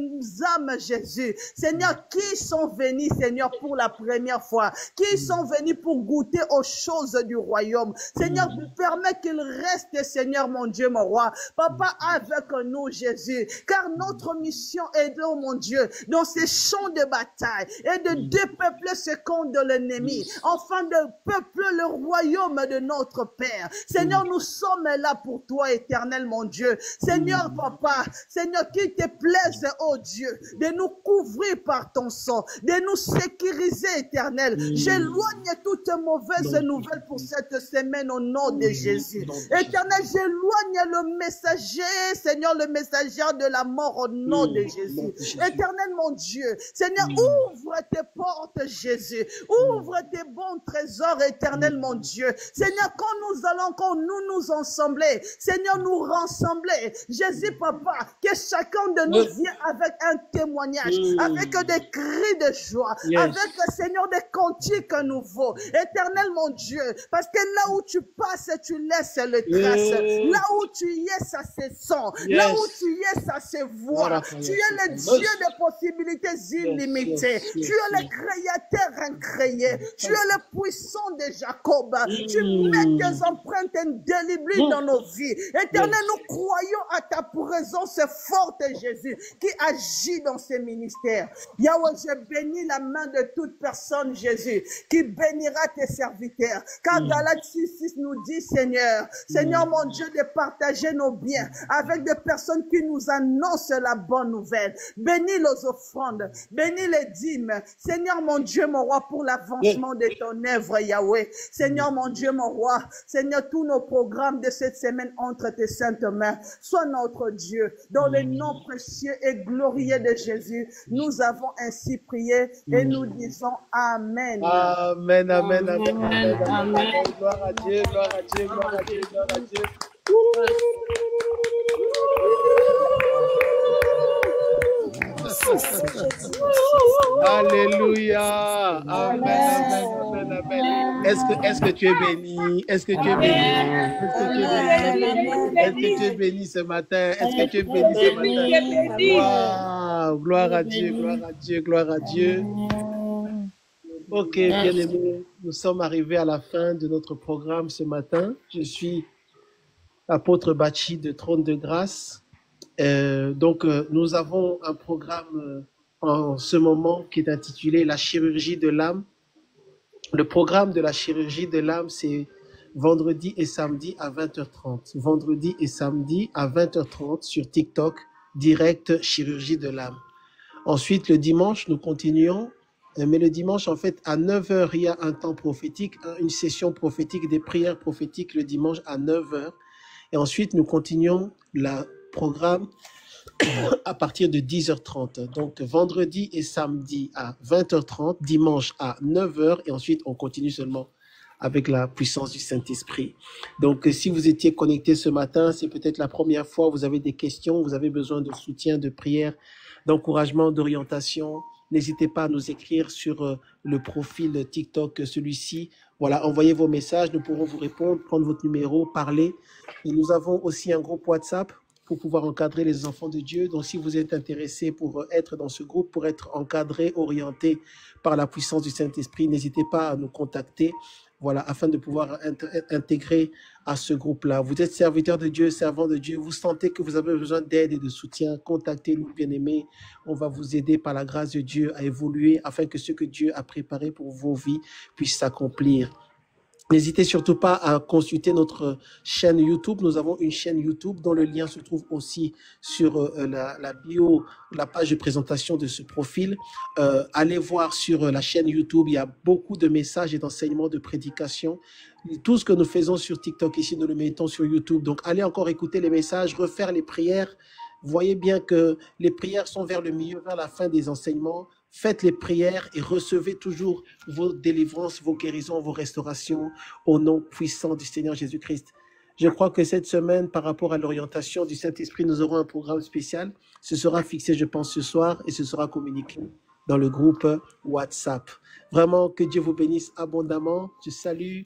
âmes, Jésus. Seigneur, qui sont venus, Seigneur, pour la première fois, qui sont venus pour goûter aux choses du royaume. Seigneur, permets qu'ils restent, Seigneur, mon Dieu, mon roi. Papa, avec nous, Jésus, car notre mission est, oh mon Dieu, dans ces champs de bataille et de dépeupler ce camp de l'ennemi, afin de peupler le royaume de notre Père. Seigneur, nous sommes là pour toi, éternel, mon Dieu. Seigneur, papa, Seigneur, qu'il te plaise, oh Dieu, de nous couvrir par ton sang, de nous sécuriser, éternel. J'éloigne toute mauvaise nouvelle pour cette semaine au nom de Jésus. Éternel, j'éloigne le messager, Seigneur, le messager de la mort au nom de Jésus. Éternel, mon Dieu, Seigneur, ouvre tes portes, Jésus. Ouvre tes bons trésors, éternel, mon Dieu. Seigneur, quand nous nous ensembler, Seigneur, nous rassembler. Jésus, papa, que chacun de nous vienne avec un témoignage, avec des cris de joie, avec, Seigneur, des cantiques nouveaux. Éternel, mon Dieu, parce que là où tu passes, tu laisses le trace. Là où tu y es, ça se sent. Là où tu y es, ça se voit. Tu es le Dieu des possibilités illimitées. Tu es le créateur incréé. Tu es le puissant de Jacob. Tu mets tes empreintes indélébiles dans nos vies. Éternel, nous croyons à ta présence forte, Jésus, qui agit dans ces ministères. Yahweh, je bénis la main de toute personne, Jésus, qui bénira tes serviteurs. Car Galates 6:6 nous dit, Seigneur, Seigneur mon Dieu, de partager nos biens avec des personnes qui nous annoncent la bonne nouvelle. Bénis les offrandes, bénis les dîmes. Seigneur mon Dieu, mon roi, pour l'avancement de ton œuvre, Yahweh. Seigneur mon Dieu, mon roi, Seigneur, tous nos programmes de cette semaine entre tes saintes mains. Sois notre Dieu. Dans le nom précieux et glorieux de Jésus, nous avons ainsi prié et nous disons Amen. Amen, amen, amen, amen, Amen. Gloire à Dieu, gloire à Dieu, gloire à Dieu, gloire à Dieu. Alléluia. Amen, amen, amen, amen. Est-ce que tu es béni? Est-ce que tu es béni? Est-ce que tu es béni? Est-ce que tu es béni ce matin? Est-ce que tu es béni ce matin? Wow, gloire à Dieu, gloire à Dieu, gloire à Dieu. Ok, bien aimé, nous sommes arrivés à la fin de notre programme ce matin. Je suis apôtre Bachi de Trône de Grâce. Donc, nous avons un programme en ce moment qui est intitulé La chirurgie de l'âme. Le programme de la chirurgie de l'âme, c'est vendredi et samedi à 20h30. Vendredi et samedi à 20h30 sur TikTok, direct chirurgie de l'âme. Ensuite, le dimanche, nous continuons Mais le dimanche, en fait, à 9 h, il y a un temps prophétique, une session prophétique, des prières prophétiques le dimanche à 9 h. Et ensuite, nous continuons le programme à partir de 10h30. Donc, vendredi et samedi à 20h30, dimanche à 9 h. Et ensuite, on continue seulement avec la puissance du Saint-Esprit. Donc, si vous étiez connecté ce matin, c'est peut-être la première fois, vous avez des questions, vous avez besoin de soutien, de prière, d'encouragement, d'orientation, n'hésitez pas à nous écrire sur le profil TikTok, celui-ci. Voilà, envoyez vos messages, nous pourrons vous répondre, prendre votre numéro, parler. Et nous avons aussi un groupe WhatsApp pour pouvoir encadrer les enfants de Dieu. Donc, si vous êtes intéressé pour être dans ce groupe, pour être encadré, orienté par la puissance du Saint-Esprit, n'hésitez pas à nous contacter. Voilà, afin de pouvoir intégrer à ce groupe-là. Vous êtes serviteur de Dieu, servant de Dieu, vous sentez que vous avez besoin d'aide et de soutien, contactez-nous, bien-aimés. On va vous aider par la grâce de Dieu à évoluer afin que ce que Dieu a préparé pour vos vies puisse s'accomplir. N'hésitez surtout pas à consulter notre chaîne YouTube. Nous avons une chaîne YouTube dont le lien se trouve aussi sur la bio, la page de présentation de ce profil. Allez voir sur la chaîne YouTube, il y a beaucoup de messages et d'enseignements de prédication. Tout ce que nous faisons sur TikTok ici, nous le mettons sur YouTube. Donc, allez encore écouter les messages, refaire les prières. Voyez bien que les prières sont vers le milieu, vers la fin des enseignements. Faites les prières et recevez toujours vos délivrances, vos guérisons, vos restaurations au nom puissant du Seigneur Jésus-Christ. Je crois que cette semaine, par rapport à l'orientation du Saint-Esprit, nous aurons un programme spécial. Ce sera fixé, je pense, ce soir et ce sera communiqué dans le groupe WhatsApp. Vraiment, que Dieu vous bénisse abondamment. Je salue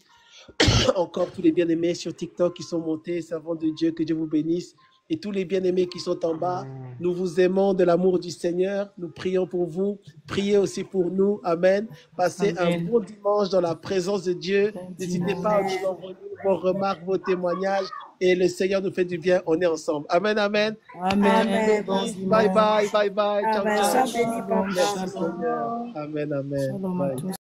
encore tous les bien-aimés sur TikTok qui sont montés, servants de Dieu, que Dieu vous bénisse. Et tous les bien-aimés qui sont en bas, nous vous aimons de l'amour du Seigneur. Nous prions pour vous. Priez aussi pour nous. Amen. Passez un bon dimanche dans la présence de Dieu. N'hésitez pas à nous envoyer vos remarques, vos témoignages. Et le Seigneur nous fait du bien. On est ensemble. Amen, amen. Amen. Bye, bye, bye, bye. Ciao, Amen. ciao. Amen, amen. Bye.